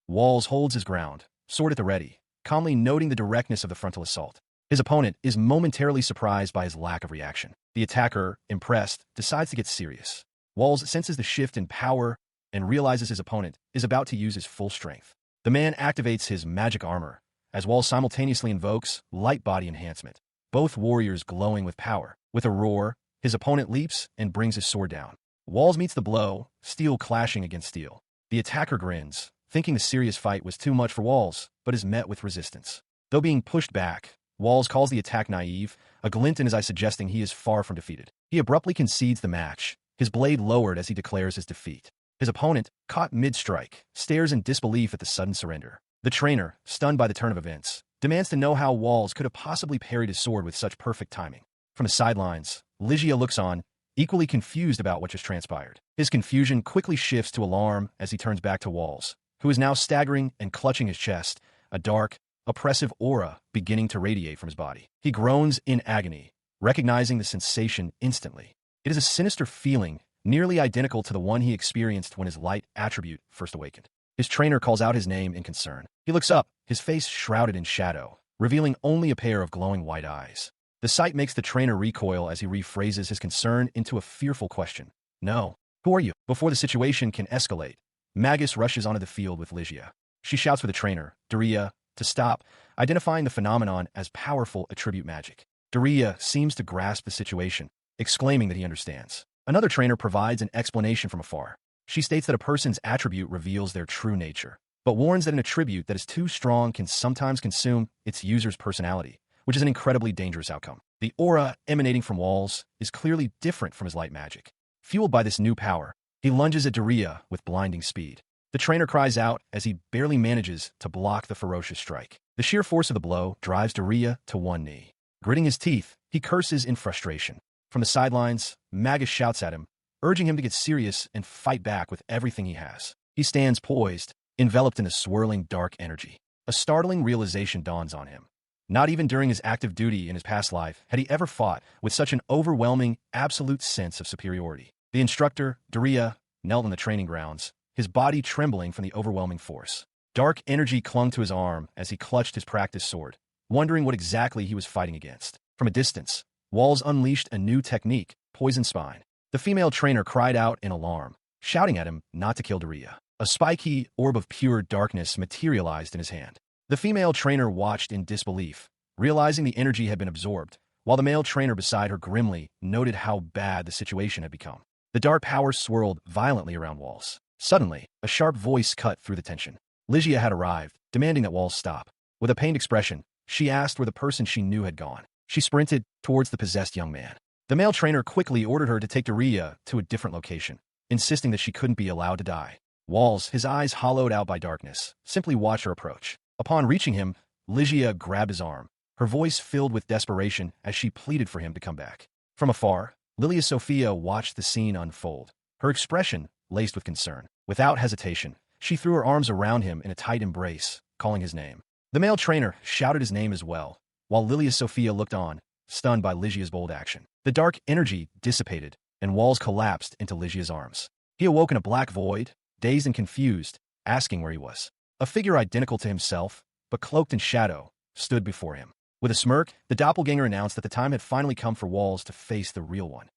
Walls holds his ground, sword at the ready, calmly noting the directness of the frontal assault. His opponent is momentarily surprised by his lack of reaction. The attacker, impressed, decides to get serious. Walls senses the shift in power and realizes his opponent is about to use his full strength. The man activates his magic armor, as Walls simultaneously invokes light body enhancement, both warriors glowing with power. With a roar, his opponent leaps and brings his sword down. Walls meets the blow, steel clashing against steel. The attacker grins, thinking the serious fight was too much for Walls, but is met with resistance. Though being pushed back, Walls calls the attack naive, a glint in his eye suggesting he is far from defeated. He abruptly concedes the match, his blade lowered as he declares his defeat. His opponent, caught mid-strike, stares in disbelief at the sudden surrender. The trainer, stunned by the turn of events, demands to know how Walls could have possibly parried his sword with such perfect timing. From the sidelines, Lilia looks on, equally confused about what just transpired. His confusion quickly shifts to alarm as he turns back to Walls, who is now staggering and clutching his chest, a dark, oppressive aura beginning to radiate from his body. He groans in agony, recognizing the sensation instantly. It is a sinister feeling, nearly identical to the one he experienced when his light attribute first awakened. His trainer calls out his name in concern. He looks up, his face shrouded in shadow, revealing only a pair of glowing white eyes. The sight makes the trainer recoil as he rephrases his concern into a fearful question. No. Who are you? Before the situation can escalate, Magus rushes onto the field with Lilia. She shouts for the trainer, Daria, to stop, identifying the phenomenon as powerful attribute magic. Daria seems to grasp the situation, exclaiming that he understands. Another trainer provides an explanation from afar. She states that a person's attribute reveals their true nature, but warns that an attribute that is too strong can sometimes consume its user's personality, which is an incredibly dangerous outcome. The aura emanating from Walls is clearly different from his light magic. Fueled by this new power, he lunges at Daria with blinding speed. The trainer cries out as he barely manages to block the ferocious strike. The sheer force of the blow drives Daria to one knee. Gritting his teeth, he curses in frustration. From the sidelines, Magus shouts at him, urging him to get serious and fight back with everything he has. He stands poised, enveloped in a swirling dark energy. A startling realization dawns on him. Not even during his active duty in his past life had he ever fought with such an overwhelming, absolute sense of superiority. The instructor, Daria, knelt on the training grounds, his body trembling from the overwhelming force. Dark energy clung to his arm as he clutched his practice sword, wondering what exactly he was fighting against. From a distance, Walls unleashed a new technique, Poison Spine. The female trainer cried out in alarm, shouting at him not to kill Daria. A spiky orb of pure darkness materialized in his hand. The female trainer watched in disbelief, realizing the energy had been absorbed, while the male trainer beside her grimly noted how bad the situation had become. The dark power swirled violently around Walls. Suddenly, a sharp voice cut through the tension. Lilia had arrived, demanding that Walls stop. With a pained expression, she asked where the person she knew had gone. She sprinted towards the possessed young man. The male trainer quickly ordered her to take Daria to a different location, insisting that she couldn't be allowed to die. Walls, his eyes hollowed out by darkness, simply watched her approach. Upon reaching him, Lilia grabbed his arm, her voice filled with desperation as she pleaded for him to come back. From afar, Lilia Sophia watched the scene unfold, her expression laced with concern. Without hesitation, she threw her arms around him in a tight embrace, calling his name. The male trainer shouted his name as well, while Lilia Sophia looked on, stunned by Ligia's bold action. The dark energy dissipated, and Walls collapsed into Ligia's arms. He awoke in a black void, dazed and confused, asking where he was. A figure identical to himself, but cloaked in shadow, stood before him. With a smirk, the doppelganger announced that the time had finally come for Walls to face the real one.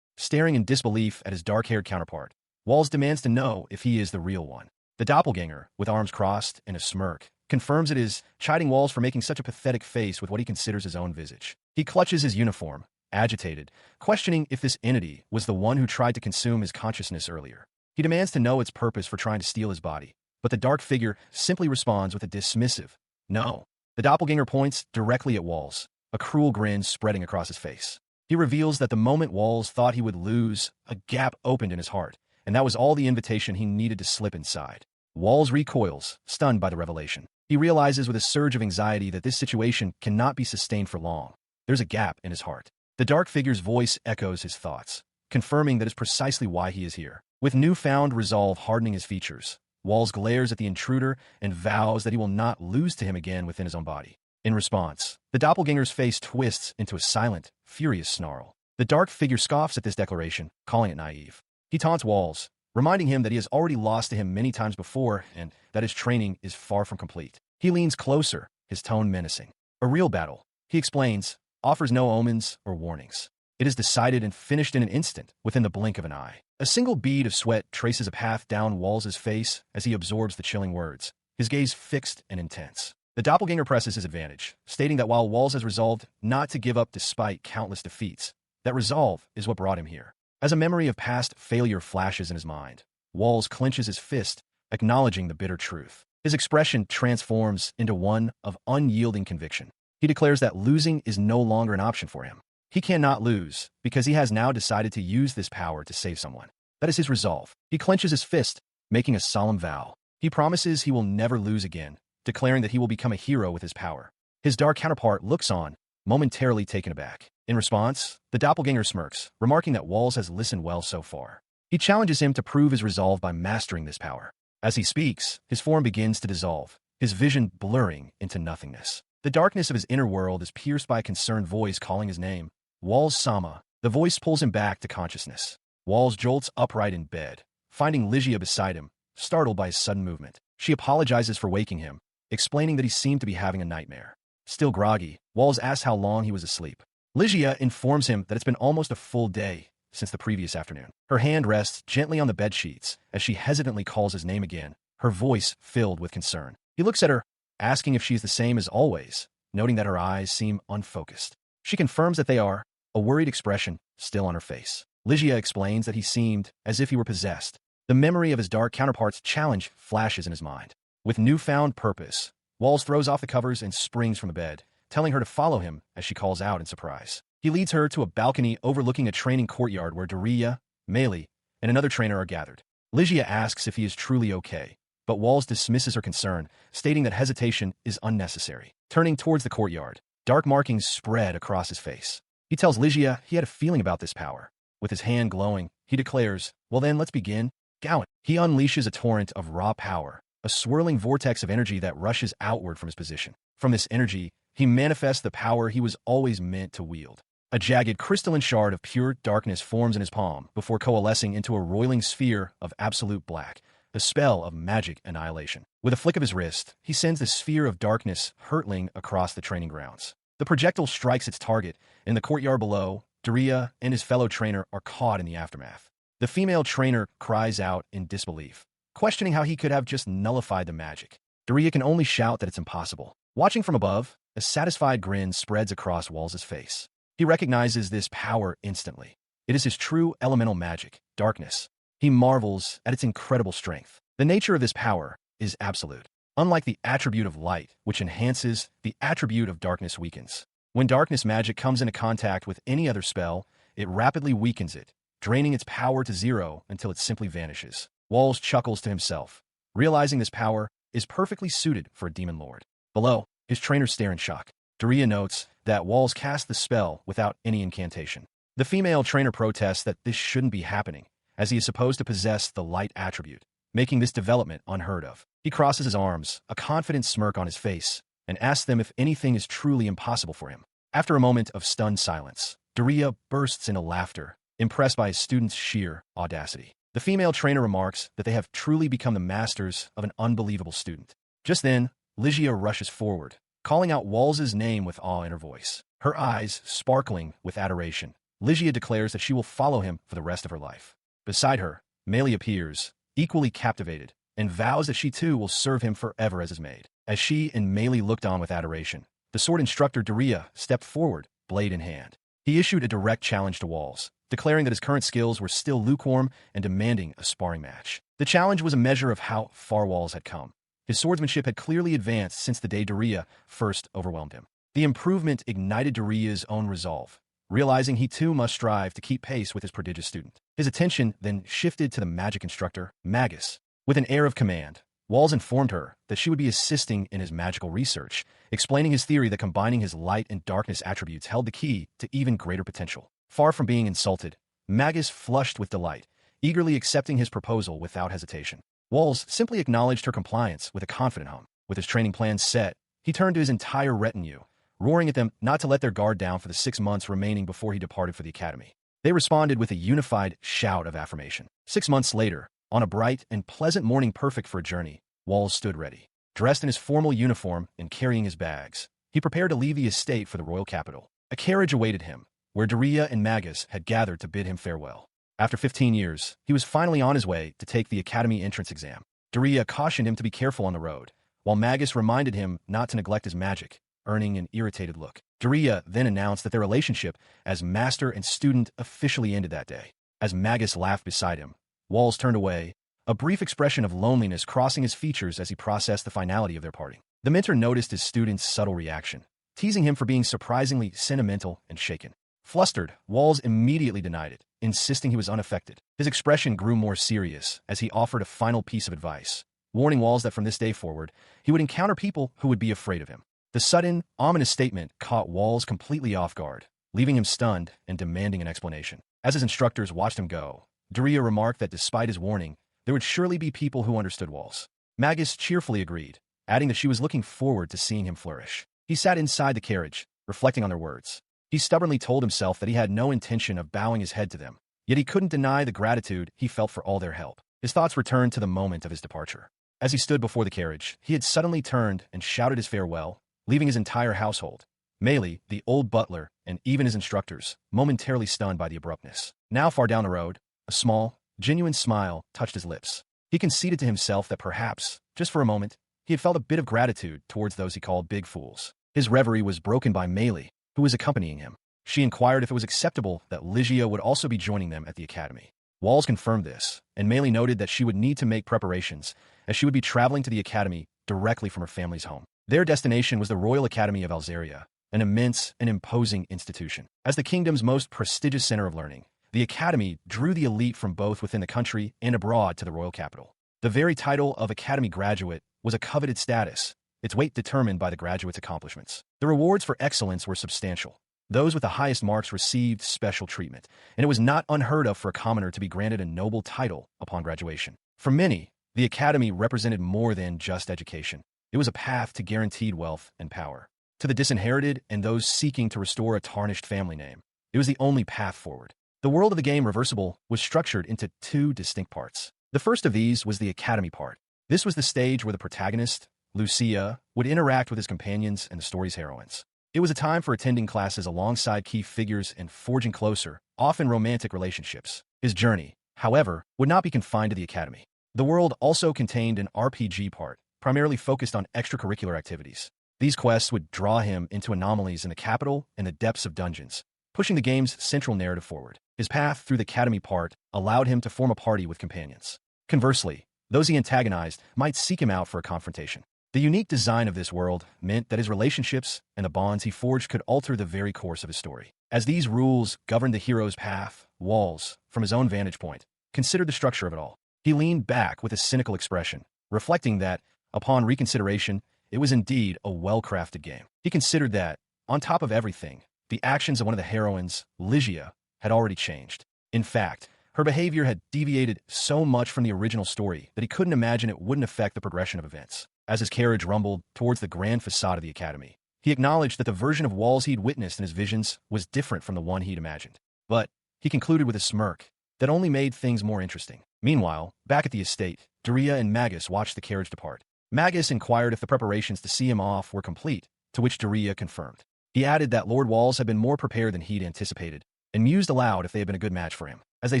Staring in disbelief at his dark-haired counterpart, Walls demands to know if he is the real one. The doppelganger, with arms crossed and a smirk, confirms it is, chiding Walls for making such a pathetic face with what he considers his own visage. He clutches his uniform, agitated, questioning if this entity was the one who tried to consume his consciousness earlier. He demands to know its purpose for trying to steal his body, but the dark figure simply responds with a dismissive, no. The doppelganger points directly at Walls, a cruel grin spreading across his face. He reveals that the moment Walls thought he would lose, a gap opened in his heart, and that was all the invitation he needed to slip inside. Walls recoils, stunned by the revelation. He realizes with a surge of anxiety that this situation cannot be sustained for long. There's a gap in his heart. The dark figure's voice echoes his thoughts, confirming that is precisely why he is here. With newfound resolve hardening his features, Walls glares at the intruder and vows that he will not lose to him again within his own body. In response, the doppelganger's face twists into a silent, furious snarl. The dark figure scoffs at this declaration, calling it naive. He taunts Walls, reminding him that he has already lost to him many times before and that his training is far from complete. He leans closer, his tone menacing. A real battle, he explains, offers no omens or warnings. It is decided and finished in an instant, within the blink of an eye. A single bead of sweat traces a path down Walls' face as he absorbs the chilling words, his gaze fixed and intense. The doppelganger presses his advantage, stating that while Walls has resolved not to give up despite countless defeats, that resolve is what brought him here. As a memory of past failure flashes in his mind, Walls clenches his fist, acknowledging the bitter truth. His expression transforms into one of unyielding conviction. He declares that losing is no longer an option for him. He cannot lose, because he has now decided to use this power to save someone. That is his resolve. He clenches his fist, making a solemn vow. He promises he will never lose again, declaring that he will become a hero with his power. His dark counterpart looks on, momentarily taken aback. In response, the doppelganger smirks, remarking that Walls has listened well so far. He challenges him to prove his resolve by mastering this power. As he speaks, his form begins to dissolve, his vision blurring into nothingness. The darkness of his inner world is pierced by a concerned voice calling his name. Walls Sama. The voice pulls him back to consciousness. Walls jolts upright in bed, finding Lilia beside him, startled by his sudden movement. She apologizes for waking him, explaining that he seemed to be having a nightmare. Still groggy, Walls asks how long he was asleep. Lilia informs him that it's been almost a full day since the previous afternoon. Her hand rests gently on the bedsheets as she hesitantly calls his name again, her voice filled with concern. He looks at her, asking if she is the same as always, noting that her eyes seem unfocused. She confirms that they are, a worried expression still on her face. Lilia explains that he seemed as if he were possessed. The memory of his dark counterpart's challenge flashes in his mind. With newfound purpose, Walls throws off the covers and springs from the bed, telling her to follow him as she calls out in surprise. He leads her to a balcony overlooking a training courtyard where Lilia, Meili, and another trainer are gathered. Lilia asks if he is truly okay, but Walls dismisses her concern, stating that hesitation is unnecessary. Turning towards the courtyard, dark markings spread across his face. He tells Lilia he had a feeling about this power. With his hand glowing, he declares, "Well then, let's begin." Gowan. He unleashes a torrent of raw power, a swirling vortex of energy that rushes outward from his position. From this energy, he manifests the power he was always meant to wield. A jagged crystalline shard of pure darkness forms in his palm before coalescing into a roiling sphere of absolute black, the spell of magic annihilation. With a flick of his wrist, he sends the sphere of darkness hurtling across the training grounds. The projectile strikes its target, and in the courtyard below, Lilia and his fellow trainer are caught in the aftermath. The female trainer cries out in disbelief, questioning how he could have just nullified the magic. Lilia can only shout that it's impossible. Watching from above, a satisfied grin spreads across Walls' face. He recognizes this power instantly. It is his true elemental magic, darkness. He marvels at its incredible strength. The nature of this power is absolute. Unlike the attribute of light, which enhances, the attribute of darkness weakens. When darkness magic comes into contact with any other spell, it rapidly weakens it, draining its power to zero until it simply vanishes. Walls chuckles to himself, realizing this power is perfectly suited for a demon lord. Below, his trainers stare in shock. Lilia notes that Walls cast the spell without any incantation. The female trainer protests that this shouldn't be happening, as he is supposed to possess the light attribute, making this development unheard of. He crosses his arms, a confident smirk on his face, and asks them if anything is truly impossible for him. After a moment of stunned silence, Lilia bursts into laughter, impressed by his students' sheer audacity. The female trainer remarks that they have truly become the masters of an unbelievable student. Just then, Lilia rushes forward, calling out Walls' name with awe in her voice. Her eyes sparkling with adoration, Lilia declares that she will follow him for the rest of her life. Beside her, Meili appears, equally captivated, and vows that she too will serve him forever as his maid. As she and Meili looked on with adoration, the sword instructor Lilia stepped forward, blade in hand. He issued a direct challenge to Walls, declaring that his current skills were still lukewarm and demanding a sparring match. The challenge was a measure of how far Walls had come. His swordsmanship had clearly advanced since the day Lilia first overwhelmed him. The improvement ignited Lilia's own resolve, realizing he too must strive to keep pace with his prodigious student. His attention then shifted to the magic instructor, Magus. With an air of command, Walls informed her that she would be assisting in his magical research, explaining his theory that combining his light and darkness attributes held the key to even greater potential. Far from being insulted, Magus flushed with delight, eagerly accepting his proposal without hesitation. Walls simply acknowledged her compliance with a confident hum. With his training plans set, he turned to his entire retinue, roaring at them not to let their guard down for the 6 months remaining before he departed for the academy. They responded with a unified shout of affirmation. 6 months later, on a bright and pleasant morning perfect for a journey, Walls stood ready. Dressed in his formal uniform and carrying his bags, he prepared to leave the estate for the royal capital. A carriage awaited him, where Lilia and Magus had gathered to bid him farewell. After 15 years, he was finally on his way to take the academy entrance exam. Lilia cautioned him to be careful on the road, while Magus reminded him not to neglect his magic, earning an irritated look. Lilia then announced that their relationship as master and student officially ended that day. As Magus laughed beside him, Walls turned away, a brief expression of loneliness crossing his features as he processed the finality of their parting. The mentor noticed his student's subtle reaction, teasing him for being surprisingly sentimental and shaken. Flustered, Walls immediately denied it, insisting he was unaffected. His expression grew more serious as he offered a final piece of advice, warning Walls that from this day forward, he would encounter people who would be afraid of him. The sudden, ominous statement caught Walls completely off guard, leaving him stunned and demanding an explanation. As his instructors watched him go, Lilia remarked that despite his warning, there would surely be people who understood Walls. Magus cheerfully agreed, adding that she was looking forward to seeing him flourish. He sat inside the carriage, reflecting on their words. He stubbornly told himself that he had no intention of bowing his head to them, yet he couldn't deny the gratitude he felt for all their help. His thoughts returned to the moment of his departure. As he stood before the carriage, he had suddenly turned and shouted his farewell, leaving his entire household, Meili, the old butler, and even his instructors, momentarily stunned by the abruptness. Now far down the road, a small, genuine smile touched his lips. He conceded to himself that perhaps, just for a moment, he had felt a bit of gratitude towards those he called big fools. His reverie was broken by Meili, who was accompanying him. She inquired if it was acceptable that Lucia would also be joining them at the academy. Walls confirmed this, and Meili noted that she would need to make preparations, as she would be traveling to the academy directly from her family's home. Their destination was the Royal Academy of Alzeria, an immense and imposing institution. As the kingdom's most prestigious center of learning, the academy drew the elite from both within the country and abroad to the royal capital. The very title of academy graduate was a coveted status, its weight determined by the graduate's accomplishments. The rewards for excellence were substantial. Those with the highest marks received special treatment, and it was not unheard of for a commoner to be granted a noble title upon graduation. For many, the academy represented more than just education. It was a path to guaranteed wealth and power. To the disinherited and those seeking to restore a tarnished family name, it was the only path forward. The world of the game Reversible was structured into 2 distinct parts. The first of these was the academy part. This was the stage where the protagonist, Lucia, would interact with his companions and the story's heroines. It was a time for attending classes alongside key figures and forging closer, often romantic relationships. His journey, however, would not be confined to the academy. The world also contained an RPG part, primarily focused on extracurricular activities. These quests would draw him into anomalies in the capital and the depths of dungeons, pushing the game's central narrative forward. His path through the academy part allowed him to form a party with companions. Conversely, those he antagonized might seek him out for a confrontation. The unique design of this world meant that his relationships and the bonds he forged could alter the very course of his story. As these rules governed the hero's path, Walls, from his own vantage point, considered the structure of it all. He leaned back with a cynical expression, reflecting that, upon reconsideration, it was indeed a well-crafted game. He considered that, on top of everything, the actions of one of the heroines, Lilia, had already changed. In fact, her behavior had deviated so much from the original story that he couldn't imagine it wouldn't affect the progression of events. As his carriage rumbled towards the grand facade of the academy, he acknowledged that the version of Walls he'd witnessed in his visions was different from the one he'd imagined. But, he concluded with a smirk that only made things more interesting. Meanwhile, back at the estate, Lilia and Magus watched the carriage depart. Magus inquired if the preparations to see him off were complete, to which Lilia confirmed. He added that Lord Walls had been more prepared than he'd anticipated, and mused aloud if they had been a good match for him. As they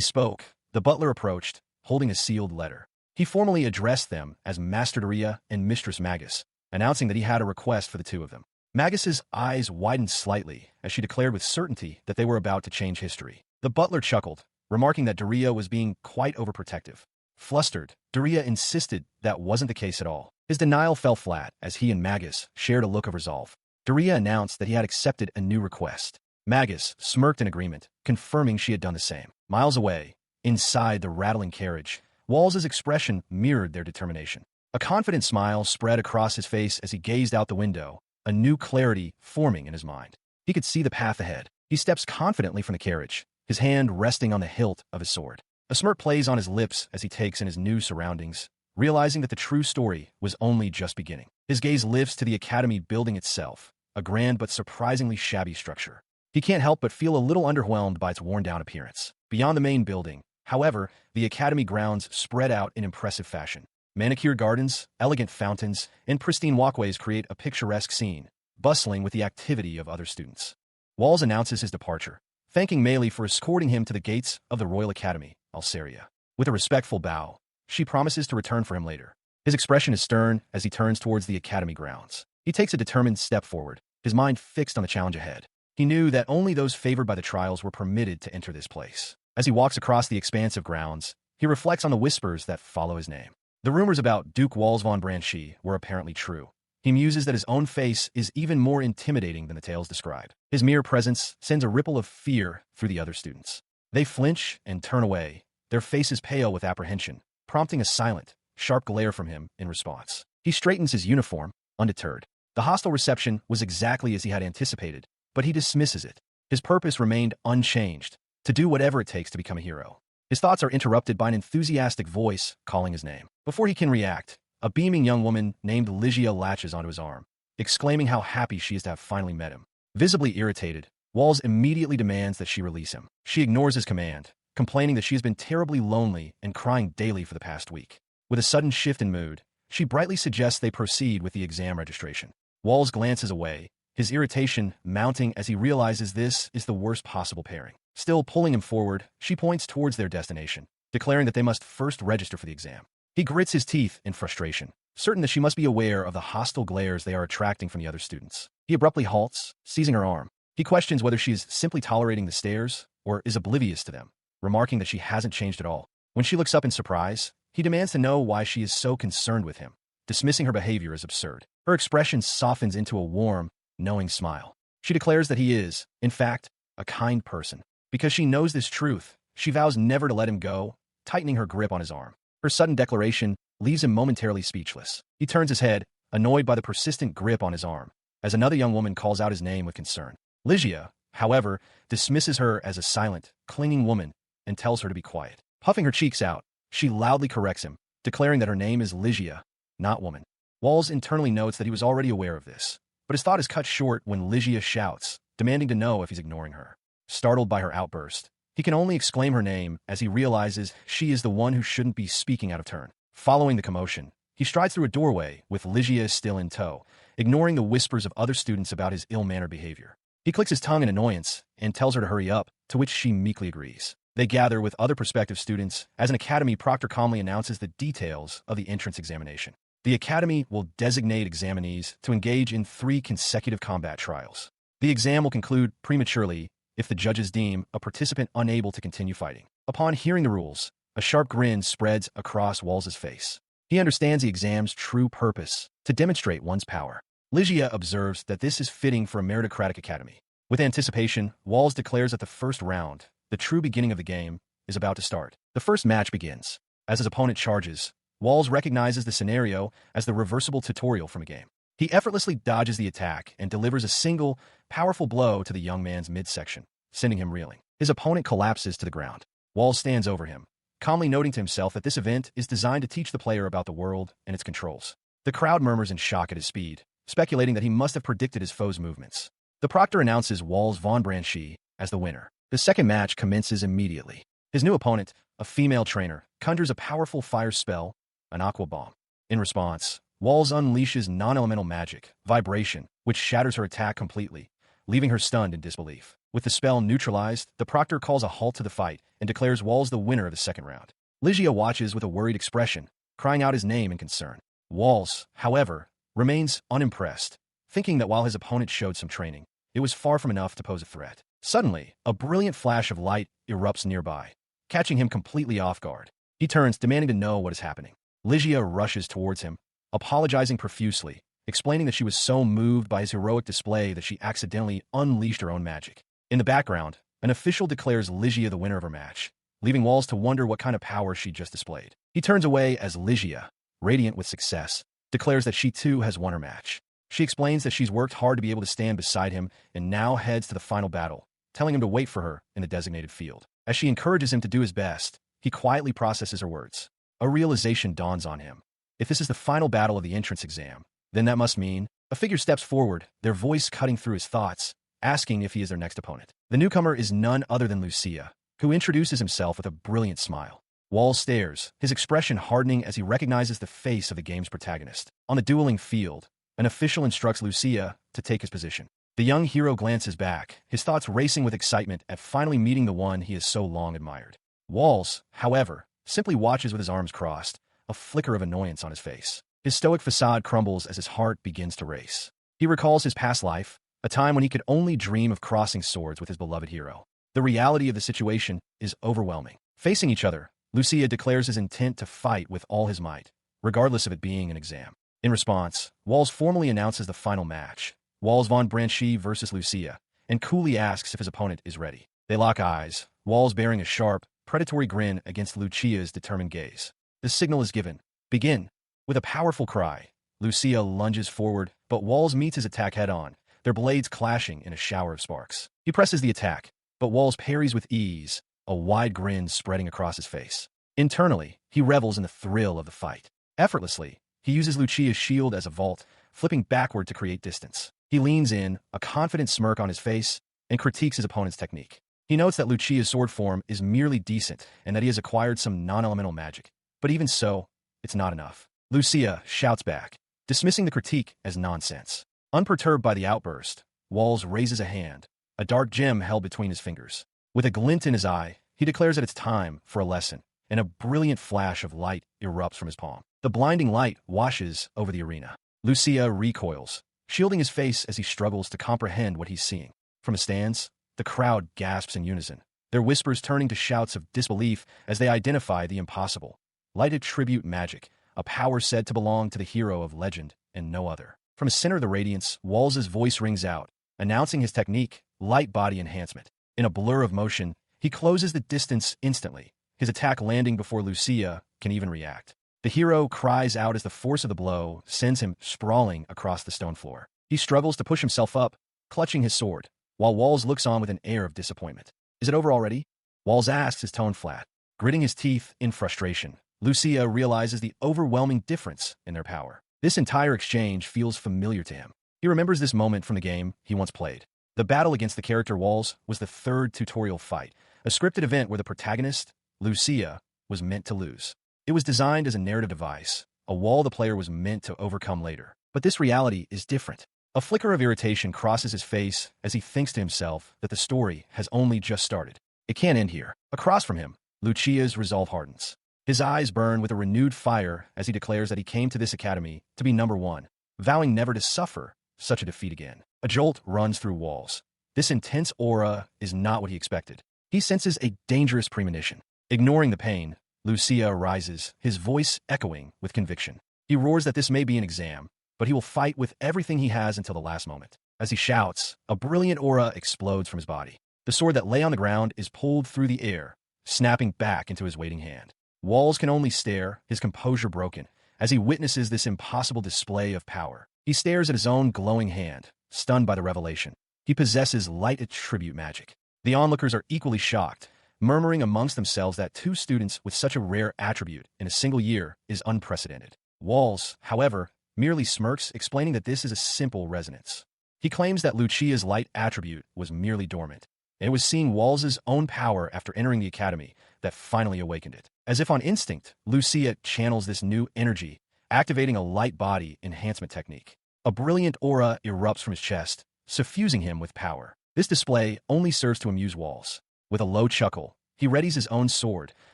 spoke, the butler approached, holding a sealed letter. He formally addressed them as Master Lilia and Mistress Magus, announcing that he had a request for the two of them. Magus's eyes widened slightly as she declared with certainty that they were about to change history. The butler chuckled, remarking that Lilia was being quite overprotective. Flustered, Lilia insisted that wasn't the case at all. His denial fell flat as he and Magus shared a look of resolve. Lilia announced that he had accepted a new request. Magus smirked in agreement, confirming she had done the same. Miles away, inside the rattling carriage, Walls' expression mirrored their determination. A confident smile spread across his face as he gazed out the window, a new clarity forming in his mind. He could see the path ahead. He steps confidently from the carriage, his hand resting on the hilt of his sword. A smirk plays on his lips as he takes in his new surroundings, realizing that the true story was only just beginning. His gaze lifts to the academy building itself, a grand but surprisingly shabby structure. He can't help but feel a little underwhelmed by its worn-down appearance. Beyond the main building, however, the academy grounds spread out in impressive fashion. Manicured gardens, elegant fountains, and pristine walkways create a picturesque scene, bustling with the activity of other students. Walls announces his departure, thanking Meili for escorting him to the gates of the Royal Academy, Alceria. With a respectful bow, she promises to return for him later. His expression is stern as he turns towards the academy grounds. He takes a determined step forward, his mind fixed on the challenge ahead. He knew that only those favored by the trials were permitted to enter this place. As he walks across the expansive grounds, he reflects on the whispers that follow his name. The rumors about Duke Walls von Branchi were apparently true. He muses that his own face is even more intimidating than the tales describe. His mere presence sends a ripple of fear through the other students. They flinch and turn away, their faces pale with apprehension, prompting a silent, sharp glare from him in response. He straightens his uniform, undeterred. The hostile reception was exactly as he had anticipated, but he dismisses it. His purpose remained unchanged, to do whatever it takes to become a hero. His thoughts are interrupted by an enthusiastic voice calling his name. Before he can react, a beaming young woman named Lilia latches onto his arm, exclaiming how happy she is to have finally met him. Visibly irritated, Walls immediately demands that she release him. She ignores his command, complaining that she has been terribly lonely and crying daily for the past week. With a sudden shift in mood, she brightly suggests they proceed with the exam registration. Walls glances away, his irritation mounting as he realizes this is the worst possible pairing. Still pulling him forward, she points towards their destination, declaring that they must first register for the exam. He grits his teeth in frustration, certain that she must be aware of the hostile glares they are attracting from the other students. He abruptly halts, seizing her arm. He questions whether she is simply tolerating the stares or is oblivious to them, remarking that she hasn't changed at all. When she looks up in surprise, he demands to know why she is so concerned with him, dismissing her behavior as absurd. Her expression softens into a warm, knowing smile. She declares that he is, in fact, a kind person. Because she knows this truth, she vows never to let him go, tightening her grip on his arm. Her sudden declaration leaves him momentarily speechless. He turns his head, annoyed by the persistent grip on his arm, as another young woman calls out his name with concern. Lilia, however, dismisses her as a silent, clinging woman and tells her to be quiet. Puffing her cheeks out, she loudly corrects him, declaring that her name is Lilia, not woman. Walls internally notes that he was already aware of this, but his thought is cut short when Lilia shouts, demanding to know if he's ignoring her. Startled by her outburst, he can only exclaim her name as he realizes she is the one who shouldn't be speaking out of turn. Following the commotion, he strides through a doorway with Lilia still in tow, ignoring the whispers of other students about his ill-mannered behavior. He clicks his tongue in annoyance and tells her to hurry up, to which she meekly agrees. They gather with other prospective students as an academy proctor calmly announces the details of the entrance examination. The academy will designate examinees to engage in 3 consecutive combat trials. The exam will conclude prematurely if the judges deem a participant unable to continue fighting. Upon hearing the rules, a sharp grin spreads across Walls' face. He understands the exam's true purpose, to demonstrate one's power. Lilia observes that this is fitting for a meritocratic academy. With anticipation, Walls declares that the first round, the true beginning of the game, is about to start. The first match begins. As his opponent charges, Walls recognizes the scenario as the reversible tutorial from a game. He effortlessly dodges the attack and delivers a single, powerful blow to the young man's midsection, sending him reeling. His opponent collapses to the ground. Walls stands over him, calmly noting to himself that this event is designed to teach the player about the world and its controls. The crowd murmurs in shock at his speed, speculating that he must have predicted his foe's movements. The proctor announces Walls von Branchi as the winner. The second match commences immediately. His new opponent, a female trainer, conjures a powerful fire spell, an aqua bomb. In response, Walls unleashes non-elemental magic, vibration, which shatters her attack completely, leaving her stunned in disbelief. With the spell neutralized, the proctor calls a halt to the fight and declares Walls the winner of the second round. Lilia watches with a worried expression, crying out his name in concern. Walls, however, remains unimpressed, thinking that while his opponent showed some training, it was far from enough to pose a threat. Suddenly, a brilliant flash of light erupts nearby, catching him completely off guard. He turns, demanding to know what is happening. Lilia rushes towards him, apologizing profusely, explaining that she was so moved by his heroic display that she accidentally unleashed her own magic. In the background, an official declares Lilia the winner of her match, leaving Walls to wonder what kind of power she just displayed. He turns away as Lilia, radiant with success, declares that she too has won her match. She explains that she's worked hard to be able to stand beside him and now heads to the final battle, telling him to wait for her in the designated field. As she encourages him to do his best, he quietly processes her words. A realization dawns on him. If this is the final battle of the entrance exam, then that must mean A figure steps forward, their voice cutting through his thoughts, asking if he is their next opponent. The newcomer is none other than Lucia, who introduces himself with a brilliant smile. Walls stares, his expression hardening as he recognizes the face of the game's protagonist. On the dueling field, an official instructs Lucia to take his position. The young hero glances back, his thoughts racing with excitement at finally meeting the one he has so long admired. Walls, however, simply watches with his arms crossed, a flicker of annoyance on his face. His stoic facade crumbles as his heart begins to race. He recalls his past life, a time when he could only dream of crossing swords with his beloved hero. The reality of the situation is overwhelming. Facing each other, Lucia declares his intent to fight with all his might, regardless of it being an exam. In response, Walls formally announces the final match, Walls von Branchy versus Lucia, and coolly asks if his opponent is ready. They lock eyes, Walls bearing a sharp, predatory grin against Lucia's determined gaze. The signal is given. Begin. With a powerful cry, Lucia lunges forward, but Walls meets his attack head-on, their blades clashing in a shower of sparks. He presses the attack, but Walls parries with ease, a wide grin spreading across his face. Internally, he revels in the thrill of the fight. Effortlessly, he uses Lucia's shield as a vault, flipping backward to create distance. He leans in, a confident smirk on his face, and critiques his opponent's technique. He notes that Lucia's sword form is merely decent and that he has acquired some non-elemental magic. But even so, it's not enough. Lucia shouts back, dismissing the critique as nonsense. Unperturbed by the outburst, Walls raises a hand, a dark gem held between his fingers. With a glint in his eye, he declares that it's time for a lesson, and a brilliant flash of light erupts from his palm. The blinding light washes over the arena. Lucia recoils, shielding his face as he struggles to comprehend what he's seeing. From a stance, the crowd gasps in unison, their whispers turning to shouts of disbelief as they identify the impossible. Light attribute magic, a power said to belong to the hero of legend and no other. From the center of the radiance, Walls' voice rings out, announcing his technique, light body enhancement. In a blur of motion, he closes the distance instantly, his attack landing before Lucia can even react. The hero cries out as the force of the blow sends him sprawling across the stone floor. He struggles to push himself up, clutching his sword, while Walls looks on with an air of disappointment. Is it over already? Walls asks, his tone flat. Gritting his teeth in frustration, Lucia realizes the overwhelming difference in their power. This entire exchange feels familiar to him. He remembers this moment from the game he once played. The battle against the character Walls was the third tutorial fight, a scripted event where the protagonist, Lucia, was meant to lose. It was designed as a narrative device, a wall the player was meant to overcome later. But this reality is different. A flicker of irritation crosses his face as he thinks to himself that the story has only just started. It can't end here. Across from him, Lucia's resolve hardens. His eyes burn with a renewed fire as he declares that he came to this academy to be number one, vowing never to suffer such a defeat again. A jolt runs through Walls. This intense aura is not what he expected. He senses a dangerous premonition. Ignoring the pain, Lucia rises, his voice echoing with conviction. He roars that this may be an exam, but he will fight with everything he has until the last moment. As he shouts, a brilliant aura explodes from his body. The sword that lay on the ground is pulled through the air, snapping back into his waiting hand. Walls can only stare, his composure broken, as he witnesses this impossible display of power. He stares at his own glowing hand, stunned by the revelation. He possesses light attribute magic. The onlookers are equally shocked, murmuring amongst themselves that two students with such a rare attribute in a single year is unprecedented. Walls, however, merely smirks, explaining that this is a simple resonance. He claims that Lucia's light attribute was merely dormant, and it was seeing Walls' own power after entering the academy that finally awakened it. As if on instinct, Lucia channels this new energy, activating a light body enhancement technique. A brilliant aura erupts from his chest, suffusing him with power. This display only serves to amuse Walls. With a low chuckle, he readies his own sword,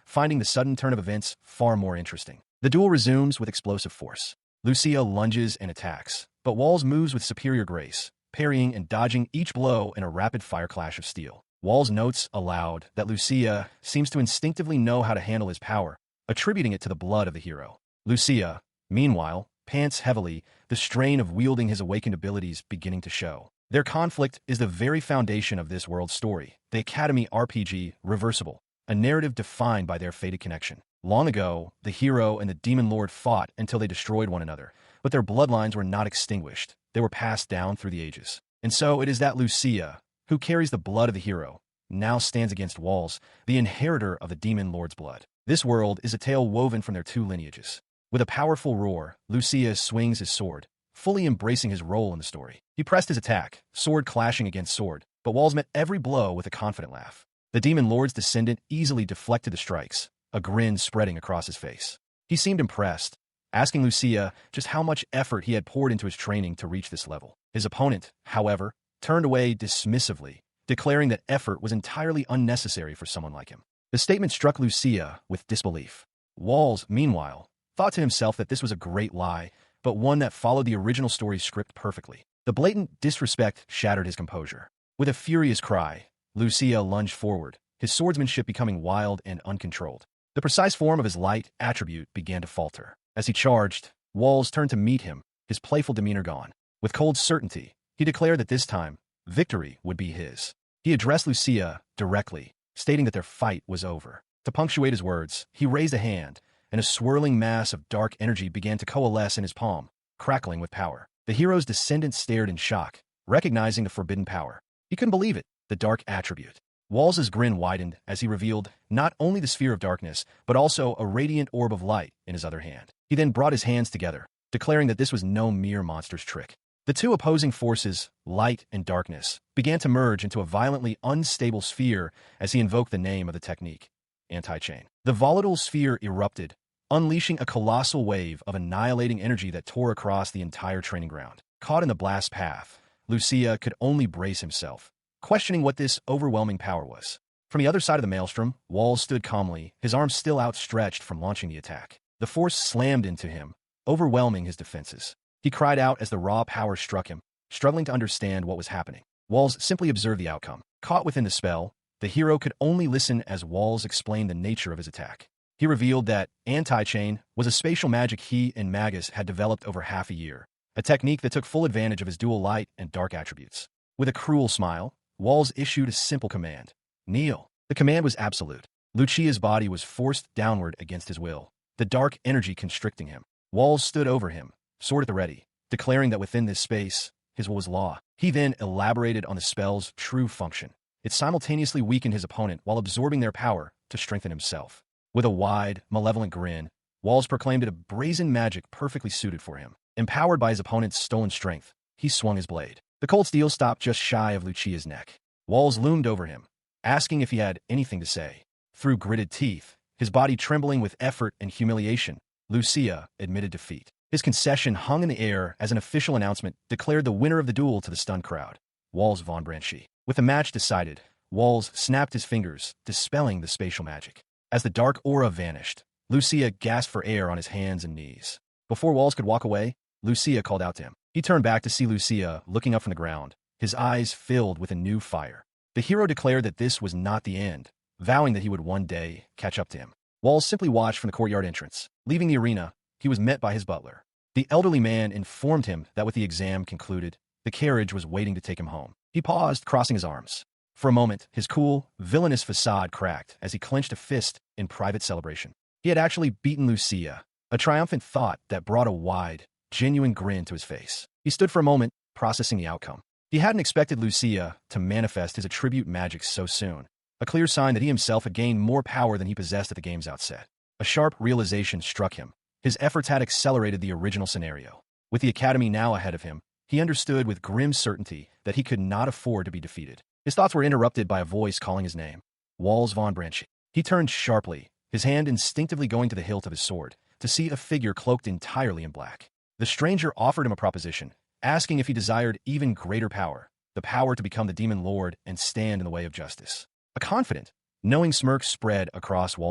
finding the sudden turn of events far more interesting. The duel resumes with explosive force. Lucia lunges and attacks, but Walls moves with superior grace, parrying and dodging each blow in a rapid-fire clash of steel. Walls notes aloud that Lucia seems to instinctively know how to handle his power, attributing it to the blood of the hero. Lucia, meanwhile, pants heavily, the strain of wielding his awakened abilities beginning to show. Their conflict is the very foundation of this world's story, the Academy RPG Reversible, a narrative defined by their fated connection. Long ago, the hero and the demon lord fought until they destroyed one another, but their bloodlines were not extinguished. They were passed down through the ages. And so it is that Lucia, who carries the blood of the hero, now stands against Walls, the inheritor of the demon lord's blood. This world is a tale woven from their two lineages. With a powerful roar, Lucia swings his sword, fully embracing his role in the story. He pressed his attack, sword clashing against sword, but Walls met every blow with a confident laugh. The Demon Lord's descendant easily deflected the strikes, a grin spreading across his face. He seemed impressed, asking Lucia just how much effort he had poured into his training to reach this level. His opponent, however, turned away dismissively, declaring that effort was entirely unnecessary for someone like him. The statement struck Lucia with disbelief. Walls, meanwhile, thought to himself that this was a great lie, but one that followed the original story's script perfectly. The blatant disrespect shattered his composure. With a furious cry, Lucia lunged forward, his swordsmanship becoming wild and uncontrolled. The precise form of his light attribute began to falter. As he charged, Walls turned to meet him, his playful demeanor gone. With cold certainty, he declared that this time, victory would be his. He addressed Lucia directly, stating that their fight was over. To punctuate his words, he raised a hand, and a swirling mass of dark energy began to coalesce in his palm, crackling with power. The hero's descendant stared in shock, recognizing the forbidden power. He couldn't believe it, the dark attribute. Walls's grin widened as he revealed not only the sphere of darkness, but also a radiant orb of light in his other hand. He then brought his hands together, declaring that this was no mere monster's trick. The two opposing forces, light and darkness, began to merge into a violently unstable sphere as he invoked the name of the technique, anti-chain. The volatile sphere erupted, unleashing a colossal wave of annihilating energy that tore across the entire training ground. Caught in the blast path, Lucia could only brace himself, questioning what this overwhelming power was. From the other side of the maelstrom, Walls stood calmly, his arms still outstretched from launching the attack. The force slammed into him, overwhelming his defenses. He cried out as the raw power struck him, struggling to understand what was happening. Walls simply observed the outcome. Caught within the spell, the hero could only listen as Walls explained the nature of his attack. He revealed that anti-chain was a spatial magic he and Magus had developed over half a year, a technique that took full advantage of his dual light and dark attributes. With a cruel smile, Walls issued a simple command. Kneel. The command was absolute. Lucia's body was forced downward against his will, the dark energy constricting him. Walls stood over him, sword at the ready, declaring that within this space, his will was law. He then elaborated on the spell's true function. It simultaneously weakened his opponent while absorbing their power to strengthen himself. With a wide, malevolent grin, Walls proclaimed it a brazen magic perfectly suited for him. Empowered by his opponent's stolen strength, he swung his blade. The cold steel stopped just shy of Lucia's neck. Walls loomed over him, asking if he had anything to say. Through gritted teeth, his body trembling with effort and humiliation, Lucia admitted defeat. His concession hung in the air as an official announcement declared the winner of the duel to the stunned crowd, Walls von Branchi. With the match decided, Walls snapped his fingers, dispelling the spatial magic. As the dark aura vanished, Lucia gasped for air on his hands and knees. Before Walls could walk away, Lucia called out to him. He turned back to see Lucia looking up from the ground, his eyes filled with a new fire. The hero declared that this was not the end, vowing that he would one day catch up to him. Walls simply watched from the courtyard entrance. Leaving the arena, he was met by his butler. The elderly man informed him that with the exam concluded, the carriage was waiting to take him home. He paused, crossing his arms. For a moment, his cool, villainous facade cracked as he clenched a fist in private celebration. He had actually beaten Lucia, a triumphant thought that brought a wide, genuine grin to his face. He stood for a moment, processing the outcome. He hadn't expected Lucia to manifest his attribute magic so soon, a clear sign that he himself had gained more power than he possessed at the game's outset. A sharp realization struck him. His efforts had accelerated the original scenario. With the academy now ahead of him, he understood with grim certainty that he could not afford to be defeated. His thoughts were interrupted by a voice calling his name. Walls von Branchi. He turned sharply, his hand instinctively going to the hilt of his sword, to see a figure cloaked entirely in black. The stranger offered him a proposition, asking if he desired even greater power, the power to become the Demon Lord and stand in the way of justice. A confident, knowing smirk spread across Walls'